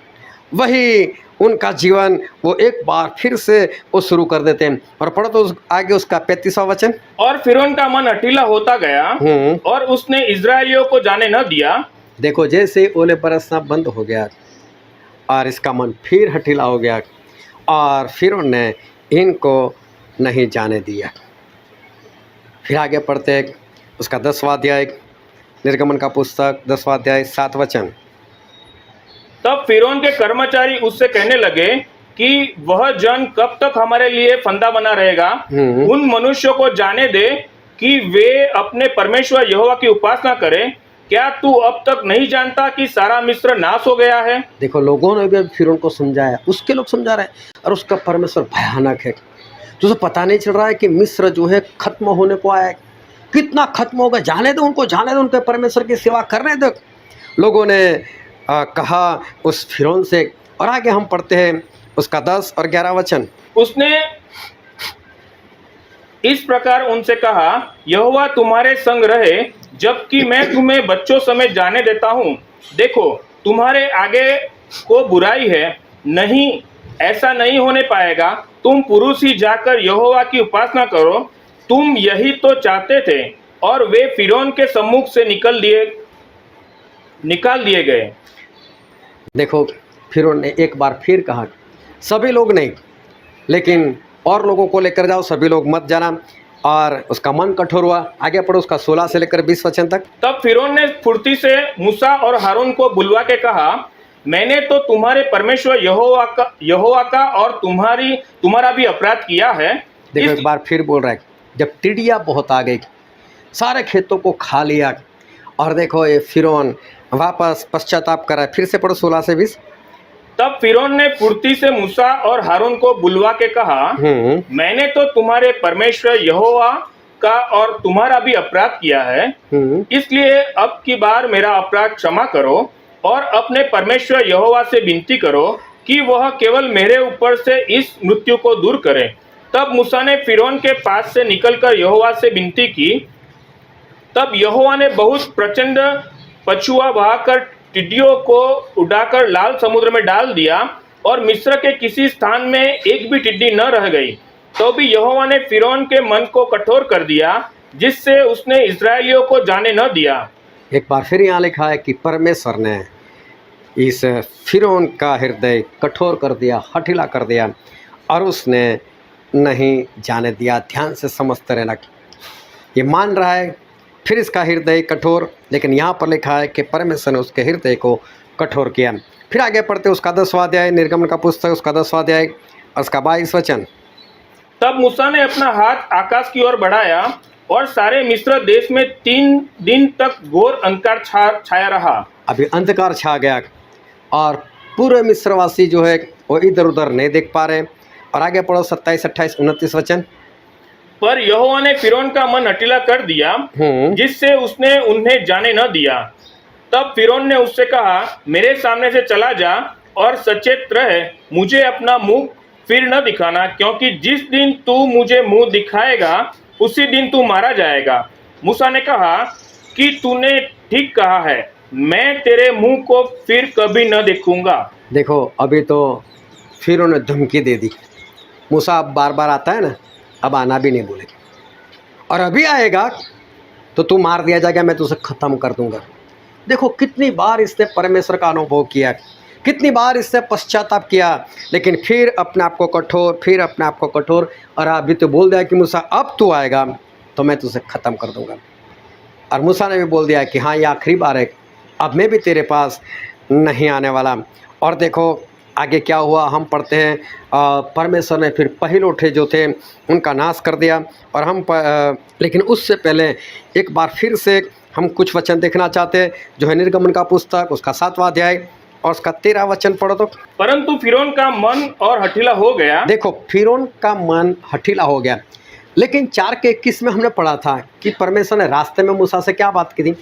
वही उनका जीवन वो एक बार फिर से वो शुरू कर देते हैं। और पढ़ो तो आगे उसका 35वां वचन। और फिरौन का मन हठीला होता गया, और उसने इजरायलियों को जाने न दिया। देखो जैसे ओले बरसना बंद हो गया और इसका मन फिर हठीला हो गया, और फिरौन ने इनको नहीं जाने दिया। फिर आगे पढ़ते हैं उसका 10वां अध्याय, निर्गमन का पुस्तक 10वां अध्याय 7 वचन। तब फिरौन के कर्मचारी उससे कहने लगे कि वह जन कब तक हमारे लिए फंदा बना रहेगा। उन मनुष्यों को जाने दे कि वे अपने परमेश्वर यहोवा की उपासना करें, क्या तू अब तक नहीं जानता कि सारा मिस्र नाश हो गया है? देखो लोगों ने भी फिरौन को समझाया, उसके लोग समझा रहे हैं और उसका परमेश्वर भयानक है। तुझे पता नहीं चल रहा है कि मिस्र जो है खत्म होने को आया है, कितना खत्म होगा, जाने दो उनको, जाने दो उनके परमेश्वर की सेवा करने दो, लोगों ने कहा उस फिरौन से। और आगे हम पढ़ते हैं उसका 10 और 11 वचन। उसने इस प्रकार उनसे कहा, यहोवा तुम्हारे संग रहे, जबकि मैं तुम्हें बच्चों समेत जाने देता हूँ। देखो तुम्हारे आगे को बुराई है, नहीं ऐसा नहीं होने पाएगा। तुम पुरुष ही जाकर यहोवा की उपासना करो। तुम यही तो चाहते थे। और वे फिरौन के सम्मुख से निकाल दिए गए। देखो फिरौन ने एक बार फिर कहा, सभी लोग नहीं लेकिन और लोगों को लेकर जाओ, सभी लोग मत जाना। और उसका मन कठोर हुआ। आगे पढ़ो उसका 16 से लेकर 20 वचन तक। तब फिरौन ने फुर्ती से मूसा और हारून को बुलवा के कहा, मैंने तो तुम्हारे परमेश्वर यहोवा का और तुम्हारा भी अपराध किया है। देखो एक बार फिर बोल रहा है, जब टिड्डियाँ बहुत आ गई, सारे खेतों को खा लिया, और देखो ये फिरौन वापस पश्चाताप कर रहा है। फिर से पढ़ो 16 से 20। तब फिरौन ने फुर्ती से मूसा और हारून को बुलवा के कहा, मैंने तो तुम्हारे परमेश्वर यहोवा का और तुम्हारा भी अपराध किया है। इसलिए अब की बार मेरा अपराध क्षमा करो और अपने परमेश्वर यहोवा से विनती करो कि वह केवल मेरे ऊपर से इस मृत्यु को दूर करे। तब मूसा ने फिरौन के पास से निकलकर यहोवा से विनती की। तब यहोवा ने बहुत प्रचंड पछुआ बहाकर टिड्डियों को उड़ाकर लाल समुद्र में डाल दिया, और मिस्र के किसी स्थान में एक भी टिड्डी न रह गई। तो भी यहोवा ने फिरौन के मन को कठोर कर दिया, जिससे उसने इस्राएलियों को जाने न दिया। एक बार फिर यहाँ लिखा है कि परमेश्वर ने इस फिरौन का हृदय कठोर कर दिया, हठीला कर दिया, और उसने नहीं जाने दिया। ध्यान से समझते रहना, ये मान रहा है फिर इसका हृदय कठोर, लेकिन यहाँ पर लिखा है कि परमेश्वर ने उसके हृदय को कठोर किया। फिर आगे पढ़ते उसका 10वां अध्याय, निर्गमन का पुस्तक उसका 10वां अध्याय और उसका 22 वचन। तब मूसा ने अपना हाथ आकाश की ओर बढ़ाया, और सारे मिस्र देश में 3 दिन तक घोर अंधकार छाया रहा। अभी अंधकार छा गया और पूरे मिस्रवासी जो है वो इधर उधर नहीं देख पा रहे। और आगे पढ़ो 27, 28, 29 वचन। पर यहोवा ने फिरौन का मन हठीला कर दिया, जिससे उसने उन्हें जाने न दिया। तब फिरौन ने उससे कहा, मेरे सामने से चला जा और सचेत रह, मुझे अपना मुंह फिर न दिखाना, क्योंकि जिस दिन तू मुझे मुंह दिखाएगा उसी दिन तू मारा जाएगा। मूसा ने कहा कि तूने ठीक कहा है, मैं तेरे मुंह को फिर कभी न देखूंगा। देखो अभी तो फिरौन ने धमकी दे दी। मूसा अब बार बार आता है ना, अब आना भी नहीं बोलेगा, और अभी आएगा तो तू मार दिया जाएगा, मैं तुझे ख़त्म कर दूंगा। देखो कितनी बार इसने परमेश्वर का अनुभव किया, कितनी बार इससे पश्चाताप किया, लेकिन फिर अपने आप को कठोर, फिर अपने आप को कठोर। और अभी तो बोल दिया कि मूसा अब तू आएगा तो मैं तुझे ख़त्म कर दूंगा। और मूसा ने भी बोल दिया कि हाँ ये आखिरी बार है, अब मैं भी तेरे पास नहीं आने वाला। और देखो आगे क्या हुआ, हम पढ़ते हैं परमेश्वर ने फिर पहिलौठे जो थे उनका नाश कर दिया। और हम लेकिन उससे पहले एक बार फिर से हम कुछ वचन देखना चाहते हैं, जो है निर्गमन का पुस्तक उसका 7वां अध्याय और उसका 13 वचन पढ़ो तो। परंतु फिरौन का मन और हठीला हो गया। देखो फिरौन का मन हठीला हो गया, लेकिन 4 के 21 में हमने पढ़ा था कि परमेश्वर ने रास्ते में मूसा से क्या बात की थी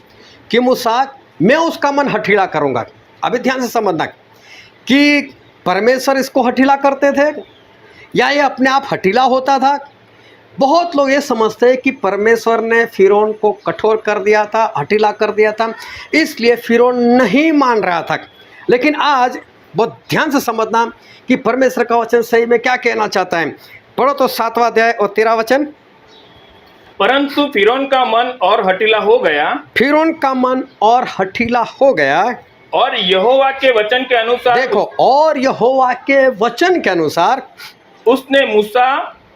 कि मूसा मैं उसका मन हठीला करूँगा। अभी ध्यान से समझना कि परमेश्वर इसको हठीला करते थे या ये अपने आप हठीला होता था। बहुत लोग ये समझते हैं कि परमेश्वर ने फिरौन को कठोर कर दिया था, हठीला कर दिया था, इसलिए फिरौन नहीं मान रहा था। लेकिन आज बहुत ध्यान से समझना कि परमेश्वर का वचन सही में क्या कहना चाहता है। पढ़ो तो 7वां अध्याय और 13 वचन। परंतु फिरौन का मन और हठीला हो गया। फिरौन का मन और हठीला हो गया, और यहोवा के वचन के अनुसार, देखो और यहोवा के वचन के अनुसार उसने मूसा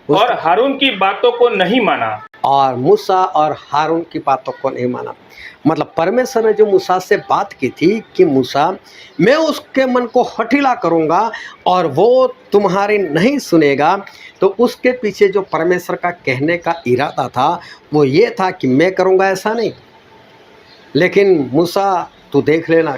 और हारून की बातों को नहीं माना। और मूसा और हारून की बातों को नहीं माना। मतलब परमेश्वर ने जो मूसा से बात की थी कि मूसा, मैं उसके मन को हठीला करूँगा और वो तुम्हारी नहीं सुनेगा, तो उसके पीछे जो परमेश्वर का कहने का इरादा था वो ये था कि मैं करूँगा ऐसा नहीं, लेकिन मूसा तू देख लेना,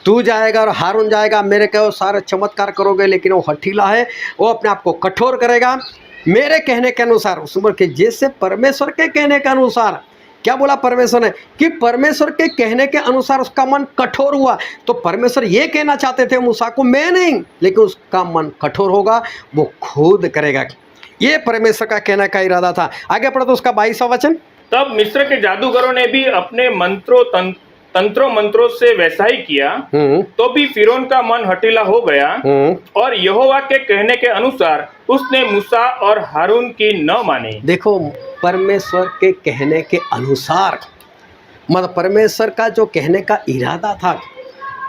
तू जाएगा और हारून जाएगा, मेरे कहो सारे चमत्कार करोगे, लेकिन वो हठीला है, वो अपने आप को कठोर करेगा मेरे कहने के अनुसार। उस उम्र के जैसे परमेश्वर के कहने के अनुसार, क्या बोला परमेश्वर ने कि परमेश्वर के कहने के अनुसार उसका मन कठोर हुआ। तो परमेश्वर ये कहना चाहते थे मूसा को, मैं नहीं, लेकिन उसका मन कठोर होगा, वो खुद करेगा। ये परमेश्वर का कहने का इरादा था। आगे पढ़ो तो उसका 22वां वचन। तब मिस्र के जादूगरों ने भी अपने तंत्रों मंत्रों से वैसा ही किया, तो भी फिरौन का मन हठीला हो गया और यहोवा के कहने के अनुसार उसने मूसा और हारून की न मानी। देखो, परमेश्वर के कहने के अनुसार, मतलब परमेश्वर का जो कहने का इरादा था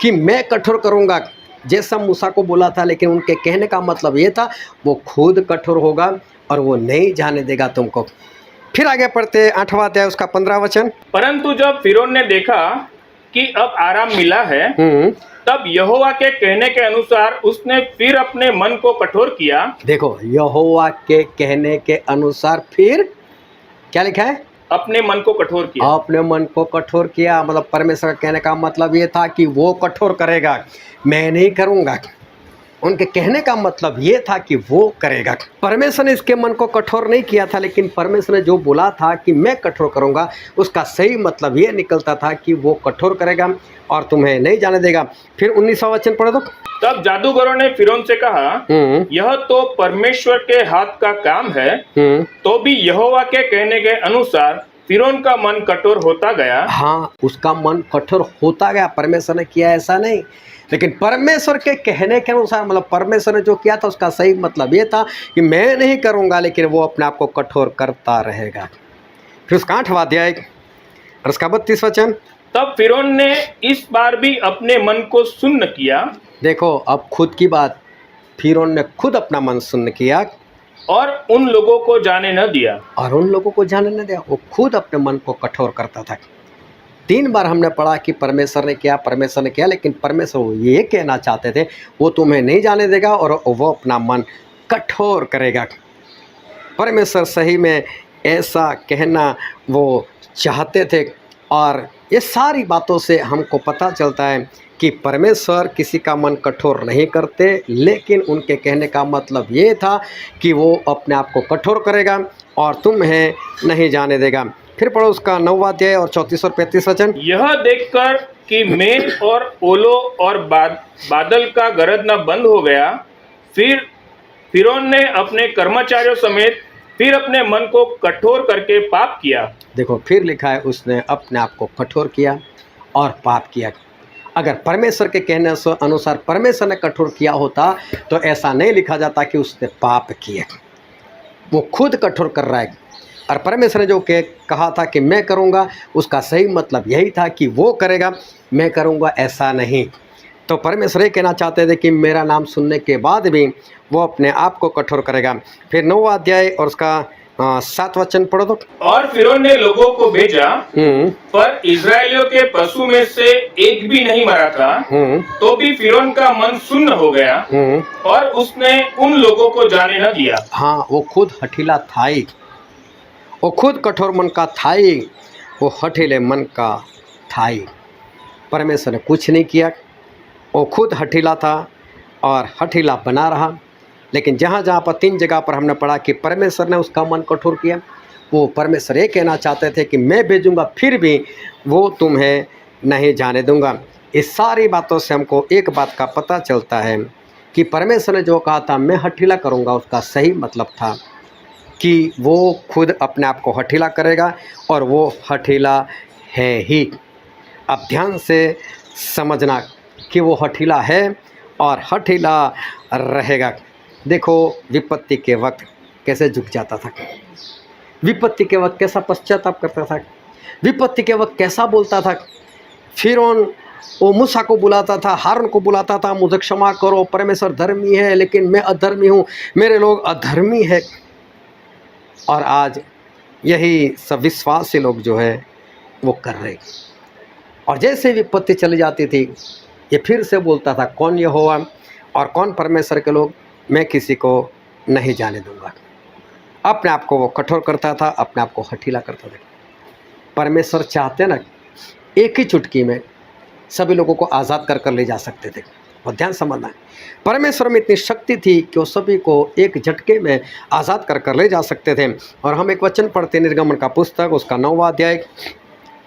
कि मैं कठोर करूँगा, जैसा मूसा को बोला था, लेकिन उनके कहने का मतलब ये था वो खुद कठोर होगा और वो नहीं जाने देगा तुमको। फिर आगे पढ़ते 8वां अध्याय उसका 15वां वचन। परंतु जब फिरौन ने देखा कि अब आराम मिला है, तब यहोवा के कहने के अनुसार उसने फिर अपने मन को कठोर किया। देखो, यहोवा के कहने के अनुसार फिर क्या लिखा है? अपने मन को कठोर किया। अपने मन को कठोर किया, मतलब परमेश्वर का कहने का मतलब ये था कि वो कठोर करेगा, मैं नहीं करूँगा। उनके कहने का मतलब ये था कि वो करेगा। परमेश्वर ने इसके मन को कठोर नहीं किया था, लेकिन परमेश्वर ने जो बोला था कि मैं कठोर करूँगा, उसका सही मतलब ये निकलता था कि वो कठोर करेगा और तुम्हें नहीं जाने देगा। फिर 19वां वचन पढ़ो तो। तब जादूगरों ने फिरौन से कहा, यह तो परमेश्वर के हाथ का काम है। तो भी यहोवा के कहने के अनुसार फिरौन का मन कठोर होता गया। हाँ, उसका मन कठोर होता गया। परमेश्वर ने किया ऐसा नहीं, लेकिन परमेश्वर के कहने के अनुसार, मतलब परमेश्वर ने जो किया था उसका सही मतलब ये था कि मैं नहीं करूँगा, लेकिन वो अपने आप को कठोर करता रहेगा। फिर उसका 8वां अध्याय और उसका 32वां वचन। तब फिरौन ने इस बार भी अपने मन को सुन्न किया। देखो, अब खुद की बात, फिरौन ने खुद अपना मन सुन्न किया और उन लोगों को जाने न दिया। और उन लोगों को जाने न दिया, वो खुद अपने मन को कठोर करता था। 3 बार हमने पढ़ा कि परमेश्वर ने किया, परमेश्वर ने किया, लेकिन परमेश्वर ये कहना चाहते थे वो तुम्हें नहीं जाने देगा और वो अपना मन कठोर करेगा। परमेश्वर सही में ऐसा कहना वो चाहते थे, और ये सारी बातों से हमको पता चलता है कि परमेश्वर किसी का मन कठोर नहीं करते, लेकिन उनके कहने का मतलब ये था कि वो अपने आप को कठोर करेगा और तुम्हें नहीं जाने देगा। फिर पढ़ो उसका 9वां अध्याय और 34 और 35 वचन। यह देखकर कि मेघ और ओलो और बादल का गरजना बंद हो गया, फिर फिरौन ने अपने कर्मचारियों समेत फिर अपने मन को कठोर करके पाप किया। देखो, फिर लिखा है उसने अपने आप को कठोर किया और पाप किया। अगर परमेश्वर के कहने अनुसार परमेश्वर ने कठोर किया होता तो ऐसा नहीं लिखा जाता कि उसने पाप किया। वो खुद कठोर कर रहा है, और परमेश्वर ने जो कहा था कि मैं करूँगा, उसका सही मतलब यही था कि वो करेगा, मैं करूँगा ऐसा नहीं। तो परमेश्वर ये कहना चाहते थे कि मेरा नाम सुनने के बाद भी वो अपने आप को कठोर करेगा। फिर 9वां अध्याय और उसका 7 वचन पढ़ो तो। और फिरौन ने लोगों को भेजा, पर इजरायलियों के पशु में से एक भी नहीं मरा था। तो भी फिरौन का मन सुन्न हो गया और उसने उन लोगों को जाने न दिया। हाँ, वो खुद हठीला था ही, वो खुद कठोर मन का था ही, वो हठीले मन का था ही। परमेश्वर ने कुछ नहीं किया, वो खुद हठीला था और हठीला बना रहा। लेकिन जहाँ जहाँ पर 3 जगह पर हमने पढ़ा कि परमेश्वर ने उसका मन कठोर किया, वो परमेश्वर ये कहना चाहते थे कि मैं भेजूँगा, फिर भी वो तुम्हें नहीं जाने दूँगा। इस सारी बातों से हमको एक बात का पता चलता है कि परमेश्वर ने जो कहा था मैं हठीला करूँगा, उसका सही मतलब था कि वो खुद अपने आप को हठीला करेगा, और वो हठीला है ही। अब ध्यान से समझना कि वो हठीला है और हठीला रहेगा। देखो, विपत्ति के वक्त कैसे झुक जाता था, विपत्ति के वक्त कैसा पश्चाताप करता था, विपत्ति के वक्त कैसा बोलता था। फिरौन वो मूसा को बुलाता था, हारून को बुलाता था, मुझे क्षमा करो, परमेश्वर धर्मी है लेकिन मैं अधर्मी हूँ, मेरे लोग अधर्मी है। और आज यही सब विश्वासी लोग जो है वो कर रहे। और जैसे विपत्ति चली जाती थी, ये फिर से बोलता था, कौन यहोवा और कौन परमेश्वर के लोग, मैं किसी को नहीं जाने दूंगा। अपने आप को वो कठोर करता था, अपने आप को हठीला करता था। परमेश्वर चाहते ना एक ही चुटकी में सभी लोगों को आज़ाद कर ले जा सकते थे। और ध्यान समझना है, परमेश्वर में इतनी शक्ति थी कि वो सभी को एक झटके में आज़ाद कर ले जा सकते थे। और हम एक वचन पढ़ते हैं, निर्गमन का पुस्तक, उसका 9वां अध्याय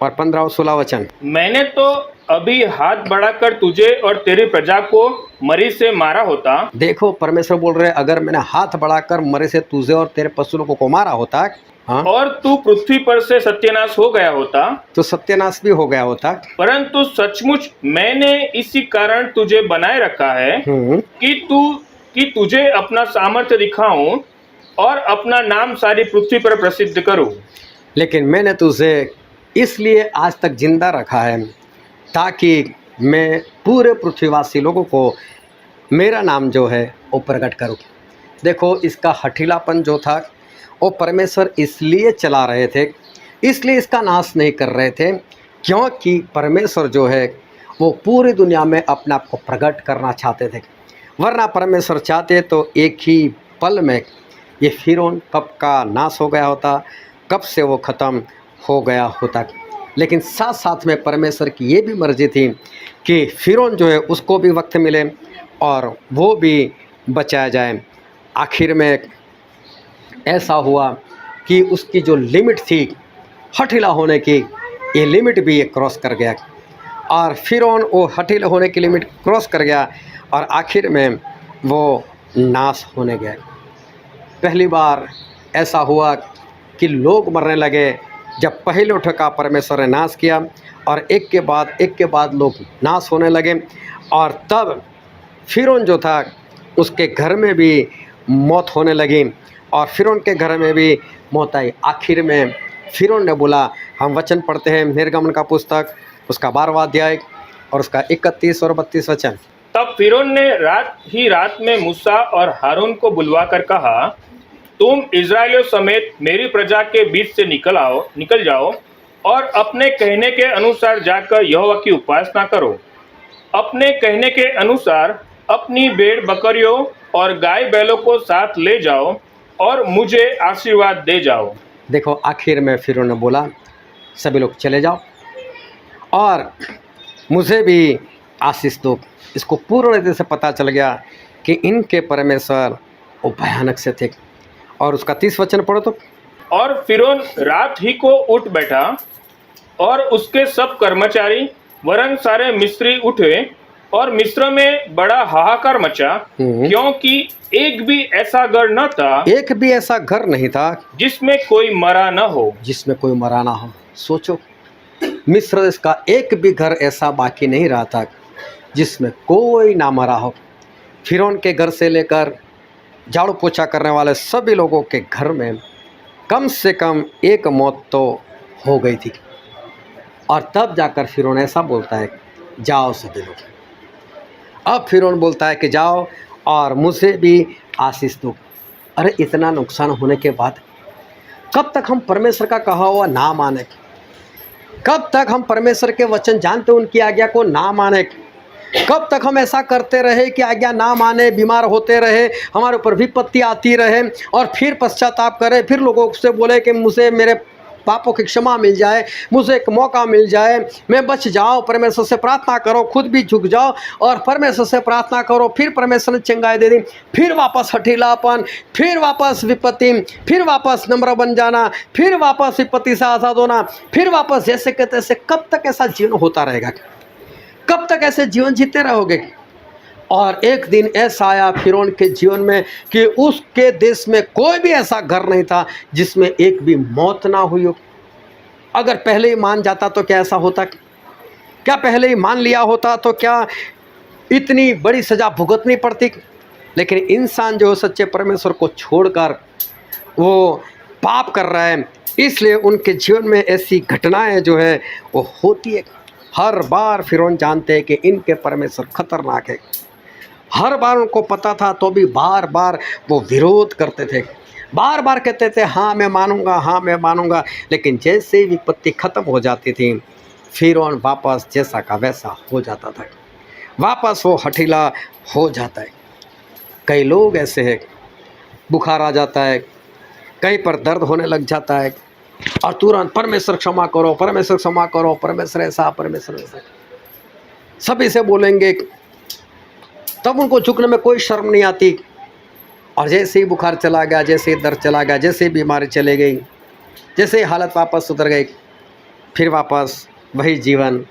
और 15 और 16 वचन। मैंने तो अभी हाथ बढ़ाकर तुझे और तेरी प्रजा को मरी से मारा होता। देखो, परमेश्वर बोल रहे, अगर मैंने हाथ बढ़ाकर मरे से तुझे और तेरे पशु लोगों को मारा होता, हाँ, और तू पृथ्वी पर से सत्यानाश हो गया होता, तो सत्यानाश भी हो गया होता। परंतु सचमुच मैंने इसी कारण तुझे बनाए रखा है कि तुझे अपना सामर्थ्य दिखाऊं और अपना नाम सारी पृथ्वी पर प्रसिद्ध करूं। लेकिन मैंने तुझे इसलिए आज तक जिंदा रखा है ताकि मैं पूरे पृथ्वीवासी लोगों को मेरा नाम जो है वो प्रकट करूं। देखो, इसका हठीलापन जो था वो परमेश्वर इसलिए चला रहे थे, इसलिए इसका नाश नहीं कर रहे थे, क्योंकि परमेश्वर जो है वो पूरी दुनिया में अपने आप को प्रकट करना चाहते थे। वरना परमेश्वर चाहते तो एक ही पल में ये फिरौन कब का नाश हो गया होता, कब से वो ख़त्म हो गया होता। लेकिन साथ साथ में परमेश्वर की ये भी मर्जी थी कि फिरौन जो है उसको भी वक्त मिले और वो भी बचाया जाए। आखिर में ऐसा हुआ कि उसकी जो लिमिट थी हठीला होने की, ये लिमिट भी क्रॉस कर गया और फिरौन वो हठीला होने की लिमिट क्रॉस कर गया और आखिर में वो नाश होने गया। पहली बार ऐसा हुआ कि लोग मरने लगे जब पहले उठ का परमेश्वर ने नाश किया और एक के बाद लोग नाश होने लगे। और तब फिरौन जो था उसके घर में भी मौत होने लगी और फिरौन के घर में भी मौत आई। आखिर में फिरौन ने बोला, हम वचन पढ़ते हैं निर्गमन का पुस्तक, उसका 12वां अध्याय और उसका 31 और 32 वचन। तब फिरौन ने रात में मूसा और हारून को बुलवाकर कहा, तुम इज़राइलियों समेत मेरी प्रजा के बीच से निकल जाओ और अपने कहने के अनुसार जाकर यहोवा की उपासना करो। अपने कहने के अनुसार अपनी भेड़ बकरियों और गाय बैलों को साथ ले जाओ और मुझे आशीर्वाद दे जाओ। देखो, आखिर में फिरौन ने बोला, सभी लोग चले जाओ और मुझे भी आशीष दो। इसको पूर्ण रीति से पता चल गया कि इनके परमेश्वर वो भयानक से थे। और उसका 30 वचन पढ़ो तो। और फिरौन रात ही को उठ बैठा और उसके सब कर्मचारी वरन सारे मिस्री उठे और मिस्र में बड़ा हाहाकार मचा, क्योंकि एक भी ऐसा घर नहीं था जिसमें कोई मरा न हो। सोचो, मिस्र देश का एक भी घर ऐसा बाकी नहीं रहा था जिसमें कोई ना मरा हो। फिरौन के घर से लेकर झाड़ू पोछा करने वाले सभी लोगों के घर में कम से कम एक मौत तो हो गई थी। और तब जाकर फिरौन ऐसा बोलता है, जाओ सभी लोग। अब फिरौन बोलता है कि जाओ और मुझे भी आशीष दो। अरे, इतना नुकसान होने के बाद कब तक हम परमेश्वर का कहा हुआ ना माने? कब तक हम परमेश्वर के वचन जानते उनकी आज्ञा को ना माने? कब तक हम ऐसा करते रहे कि आज्ञा ना माने, बीमार होते रहे, हमारे ऊपर विपत्ति आती रहे और फिर पश्चाताप करें, फिर लोगों से बोले कि मुझे मेरे पापों की क्षमा मिल जाए, मुझे एक मौका मिल जाए, मैं बच जाऊं। परमेश्वर से प्रार्थना करो, खुद भी झुक जाओ और परमेश्वर से प्रार्थना करो। फिर परमेश्वर ने चंगाई दे दी, फिर वापस हठीलापन, फिर वापस विपत्ति, फिर वापस नम्र बन जाना, फिर वापस विपत्ति से आज़ाद होना, फिर वापस जैसे के तैसे। कब तक ऐसा जीवन होता रहेगा? कब तक ऐसे जीवन जीते रहोगे? और एक दिन ऐसा आया फिरौन के जीवन में कि उसके देश में कोई भी ऐसा घर नहीं था जिसमें एक भी मौत ना हुई हो। अगर पहले ही मान जाता तो क्या ऐसा होता? क्या पहले ही मान लिया होता तो क्या इतनी बड़ी सज़ा भुगतनी पड़ती? लेकिन इंसान जो सच्चे परमेश्वर को छोड़कर वो पाप कर रहा है, इसलिए उनके जीवन में ऐसी घटनाएं जो है वो होती है। हर बार फिरौन जानते हैं कि इनके परमेश्वर खतरनाक है। हर बार उनको पता था तो भी बार बार वो विरोध करते थे। बार बार कहते थे हाँ मैं मानूंगा, हाँ मैं मानूंगा, लेकिन जैसे ही विपत्ति खत्म हो जाती थी फिरौन वापस जैसा का वैसा हो जाता था, वापस वो हठीला हो जाता है। कई लोग ऐसे हैं, बुखार आ जाता है, कहीं पर दर्द होने लग जाता है और तुरंत परमेश्वर क्षमा करो, परमेश्वर क्षमा करो, परमेश्वर ऐसा, परमेश्वर ऐसा सभी से बोलेंगे, तब उनको झुकने में कोई शर्म नहीं आती। और जैसे ही बुखार चला गया, जैसे ही दर्द चला गया, जैसे ही बीमारी चली गई, जैसे ही हालत वापस सुधर गई, फिर वापस वही जीवन,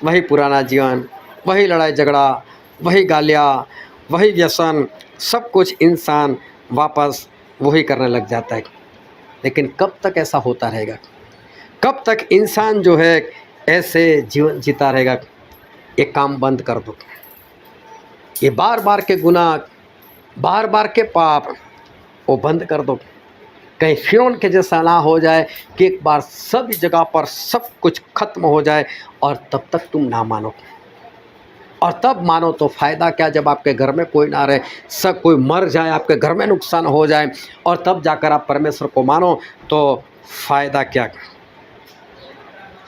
वही पुराना जीवन, वही लड़ाई झगड़ा, वही गालियाँ, वही व्यसन, सब कुछ इंसान वापस वही करने लग जाता है। लेकिन कब तक ऐसा होता रहेगा? कब तक इंसान जो है ऐसे जीवन जीता रहेगा? ये काम बंद कर दो। ये बार बार के गुनाह, बार बार के पाप वो बंद कर दो। कहीं फिरौन के जैसा ना हो जाए कि एक बार सभी जगह पर सब कुछ खत्म हो जाए और तब तक तुम ना मानो। और तब मानो तो फ़ायदा क्या, जब आपके घर में कोई ना रहे, सब कोई मर जाए, आपके घर में नुकसान हो जाए, और तब जाकर आप परमेश्वर को मानो तो फ़ायदा क्या।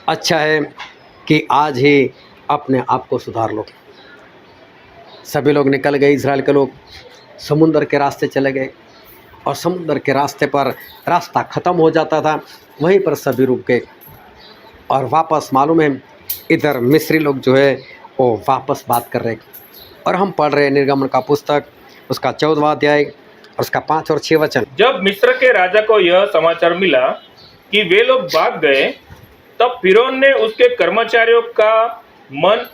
अच्छा है कि आज ही अपने आप को सुधार लो। सभी लोग निकल गए, इज़राइल के लोग समुंदर के रास्ते चले गए और समुंदर के रास्ते पर रास्ता ख़त्म हो जाता था, वहीं पर सभी रुक गए। और वापस मालूम है इधर मिस्री लोग जो है वो वापस बात कर रहे। और हम पढ़ रहे हैं निर्गमन का पुस्तक, उसका 14वां अध्याय और उसका 5 और 6 वचन। जब मिस्र के राजा को यह समाचार मिला कि वे लोग भाग गए, तब फिरौन ने उसके कर्मचारियों का मन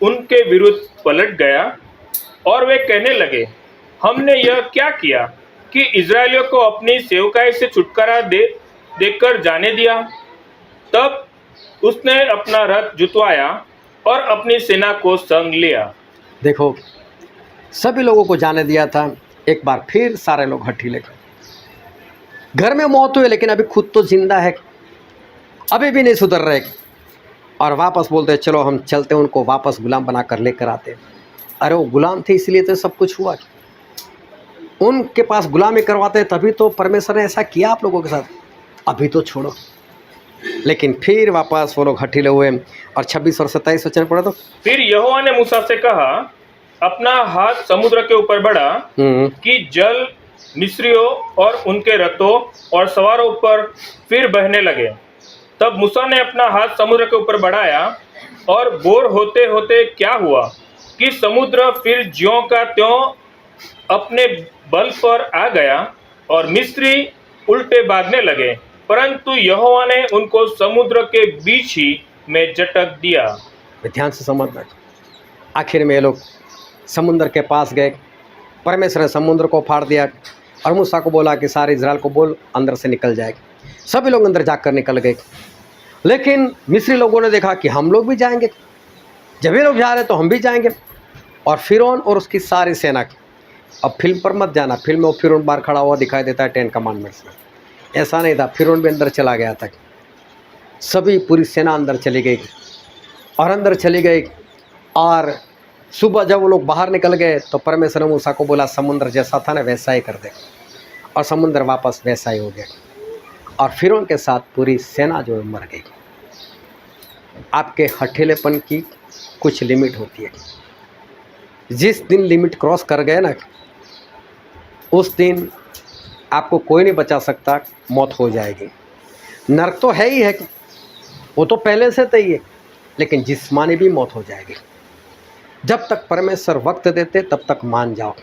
उनके विरुद्ध पलट गया और वे कहने लगे, हमने यह क्या किया कि इजरायलियों को अपनी सेवकाई से छुटकारा देकर जाने दिया। तब उसने अपना रथ जुतवाया और अपनी सेना को संग लिया। देखो, सभी लोगों को जाने दिया था, एक बार फिर सारे लोग हठीले। घर में मौत हुई लेकिन अभी खुद तो जिंदा है, अभी भी नहीं सुधर रहे, और वापस बोलते चलो हम चलते, उनको वापस गुलाम बना कर लेकर आते। अरे वो गुलाम थे इसलिए तो सब कुछ हुआ, उनके पास गुलामी करवाते तभी तो परमेश्वर ने ऐसा किया आप लोगों के साथ, अभी तो छोड़ो। लेकिन फिर वापस वो लोग हठीले हुए और 26 और 27 वचन पढ़ा तो। फिर यहोवा ने मूसा से कहा, अपना हाथ समुद्र के ऊपर बढ़ा कि जल मिस्रियों और उनके रथों और सवारों पर फिर बहने लगे। तब मूसा ने अपना हाथ समुद्र के ऊपर बढ़ाया और बोर होते होते क्या हुआ कि समुद्र फिर ज्यों का त्यों अपने बल पर आ गया और मिस्री उल्टे भागने लगे, परंतु यहोवा ने उनको समुद्र के बीच ही में झटक दिया। ध्यान से समझना। आखिर में ये लोग समुद्र के पास गए, परमेश्वर ने समुद्र को फाड़ दिया और मूसा को बोला कि सारे इज़राइल को बोल अंदर से निकल जाए। सभी लोग अंदर जाकर निकल गए, लेकिन मिस्री लोगों ने देखा कि हम लोग भी जाएंगे, जब ये लोग जा रहे तो हम भी जाएंगे। और फिरौन और उसकी सारी सेना, अब फिल्म पर मत जाना, फिल्म में फिरौन बाहर खड़ा हुआ दिखाई देता है 10 कमांडमेंट्स में, ऐसा नहीं था। फिरौन भी अंदर चला गया था, सभी पूरी सेना अंदर चली गई और अंदर चली गई। और सुबह जब वो लोग बाहर निकल गए तो परमेश्वर ने मूसा को बोला समुद्र जैसा था ना वैसा ही कर दे, और समुद्र वापस वैसा ही हो गया। और फिरौन के साथ पूरी सेना जो है मर गई। आपके हठीलेपन की कुछ लिमिट होती है, जिस दिन लिमिट क्रॉस कर गए ना उस दिन आपको कोई नहीं बचा सकता, मौत हो जाएगी। नरक तो है ही है, वो तो पहले से तय है, लेकिन जिस्मानी भी मौत हो जाएगी। जब तक परमेश्वर वक्त देते तब तक मान जाओ।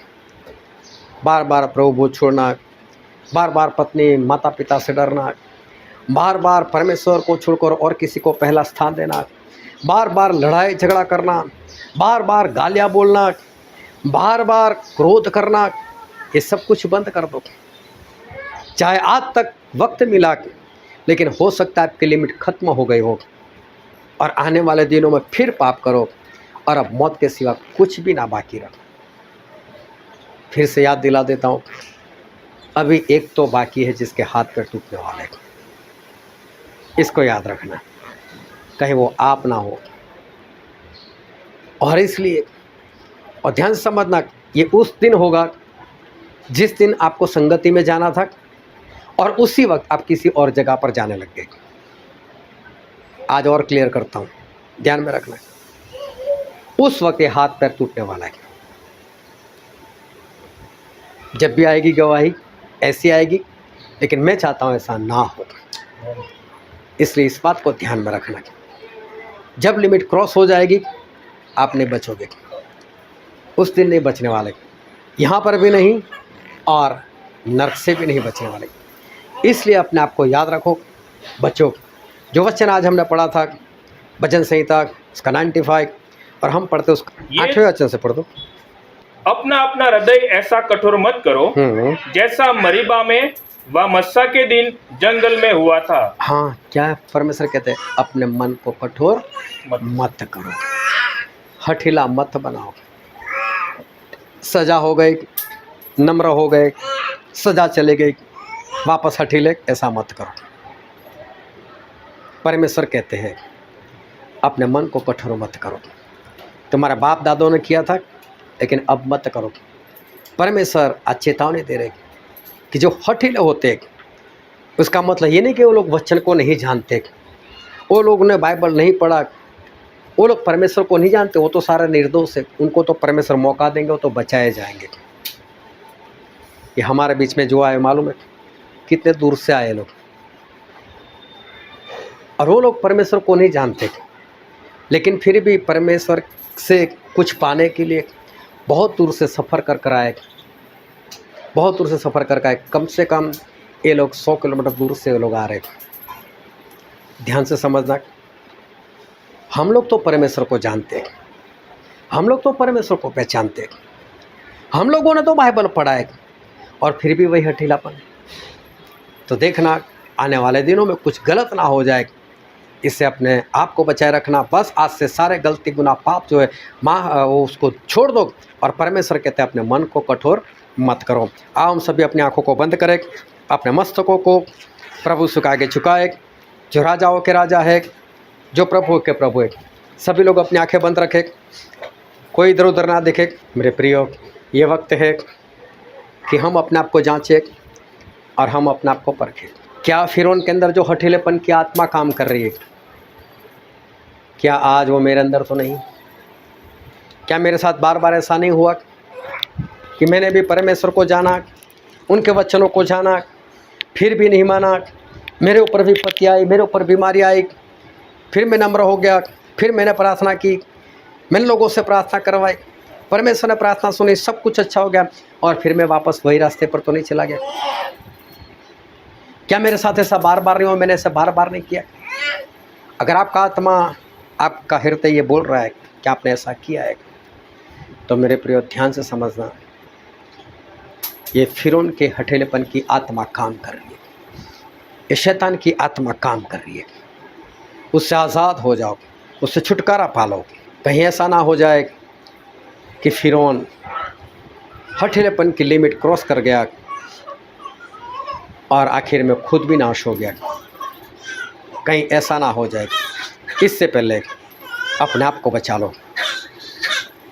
बार बार प्रभु छोड़ना, बार बार पत्नी माता पिता से डरना, बार बार परमेश्वर को छोड़कर और किसी को पहला स्थान देना, बार बार लड़ाई झगड़ा करना, बार बार गालियाँ बोलना, बार बार क्रोध करना, ये सब कुछ बंद कर दो। चाहे आज तक वक्त मिला, लेकिन हो सकता है आपकी लिमिट खत्म हो गई हो और आने वाले दिनों में फिर पाप करो और अब मौत के सिवा कुछ भी ना बाकी रहो। फिर से याद दिला देता हूँ, अभी एक तो बाकी है जिसके हाथ पैर टूटने वाले, इसको याद रखना, कहीं वो आप ना हो। और इसलिए और ध्यान से समझना, ये उस दिन होगा जिस दिन आपको संगति में जाना था और उसी वक्त आप किसी और जगह पर जाने लग गए। आज और क्लियर करता हूँ, ध्यान में रखना। उस वक्त ये हाथ पैर टूटने वाला है। जब भी आएगी गवाही ऐसी आएगी, लेकिन मैं चाहता हूँ ऐसा ना हो। इसलिए इस बात को ध्यान में रखना। जब लिमिट क्रॉस हो जाएगी आप नहीं बचोगे, उस दिन नहीं बचने वाले, यहाँ पर भी नहीं और नरक से भी नहीं बचने वाले। इसलिए अपने आप को याद रखो, बचो। जो वचन आज हमने पढ़ा था भजन संहिता उसका 95, और हम पढ़ते उसका 8वें वचन से पढ़ दो। अपना अपना हृदय ऐसा कठोर मत करो जैसा मरीबा में व मस्सा के दिन जंगल में हुआ था। हाँ, क्या परमेश्वर कहते हैं? अपने मन को कठोर मत करो, हठीला मत बनाओ। सजा हो गई, नम्र हो गए, सजा चले गई, वापस हठीले, ऐसा मत करो। परमेश्वर कहते हैं अपने मन को कठोर मत करो। तुम्हारे बाप दादों ने किया था, लेकिन अब मत करो। परमेश्वर आज चेतावनी दे रहे कि जो हठीले होते, उसका मतलब ये नहीं कि वो लोग वचन को नहीं जानते, वो लोग ने बाइबल नहीं पढ़ा, वो लोग परमेश्वर को नहीं जानते, वो तो सारे निर्दोष है। उनको तो परमेश्वर मौका देंगे, वो तो बचाए जाएंगे। ये हमारे बीच में जो आए मालूम है कितने दूर से आए लोग, और वो लोग परमेश्वर को नहीं जानते, लेकिन फिर भी परमेश्वर से कुछ पाने के लिए बहुत दूर से सफ़र कर आए, बहुत दूर से सफ़र कर आए। कम से कम ये लोग 100 किलोमीटर दूर से ये लोग आ रहे। ध्यान से समझना, हम लोग तो परमेश्वर को जानते हैं, हम लोग तो परमेश्वर को पहचानते हैं, हम लोगों ने तो बाइबल पढ़ा है, और फिर भी वही हठीलापन। तो देखना आने वाले दिनों में कुछ गलत ना हो जाए, इससे अपने आप को बचाए रखना। बस आज से सारे गलती गुनाह पाप जो है वो उसको छोड़ दो, और परमेश्वर कहते हैं अपने मन को कठोर मत करो। आओ हम सभी अपनी आँखों को बंद करें, अपने मस्तकों को प्रभु के आगे झुकाए। जो राजाओं के राजा है, जो प्रभु के प्रभु है, सभी लोग अपनी आंखें बंद रखें, कोई इधर उधर ना देखे। मेरे प्रियो, ये वक्त है कि हम अपने आप को जांचें और हम अपने आप को परखें। क्या फिरौन के अंदर जो हठीलेपन की आत्मा काम कर रही है, क्या आज वो मेरे अंदर तो नहीं? क्या मेरे साथ बार बार ऐसा नहीं हुआ कि मैंने भी परमेश्वर को जाना, उनके वचनों को जाना, फिर भी नहीं माना? मेरे ऊपर विपत्ति आई, मेरे ऊपर बीमारी आई, फिर मैं नम्र हो गया, फिर मैंने प्रार्थना की, मैंने लोगों से प्रार्थना करवाई, परमेश्वर ने प्रार्थना सुनी, सब कुछ अच्छा हो गया, और फिर मैं वापस वही रास्ते पर तो नहीं चला गया? क्या मेरे साथ ऐसा बार बार नहीं हो? मैंने ऐसा बार बार नहीं किया? अगर आपका आत्मा, आपका हृदय ये बोल रहा है कि आपने ऐसा किया है, तो मेरे प्रियो ध्यान से समझना, ये फिरौन के हठीलेपन की आत्मा काम कर रही है, ये शैतान की आत्मा काम कर रही है। उससे आज़ाद हो जाओ, उससे छुटकारा पालो। कहीं ऐसा ना हो जाए कि फिरौन हठीलेपन की लिमिट क्रॉस कर गया और आखिर में खुद भी नाश हो गया। कहीं ऐसा ना हो जाए, इससे पहले अपने आप को बचा लो।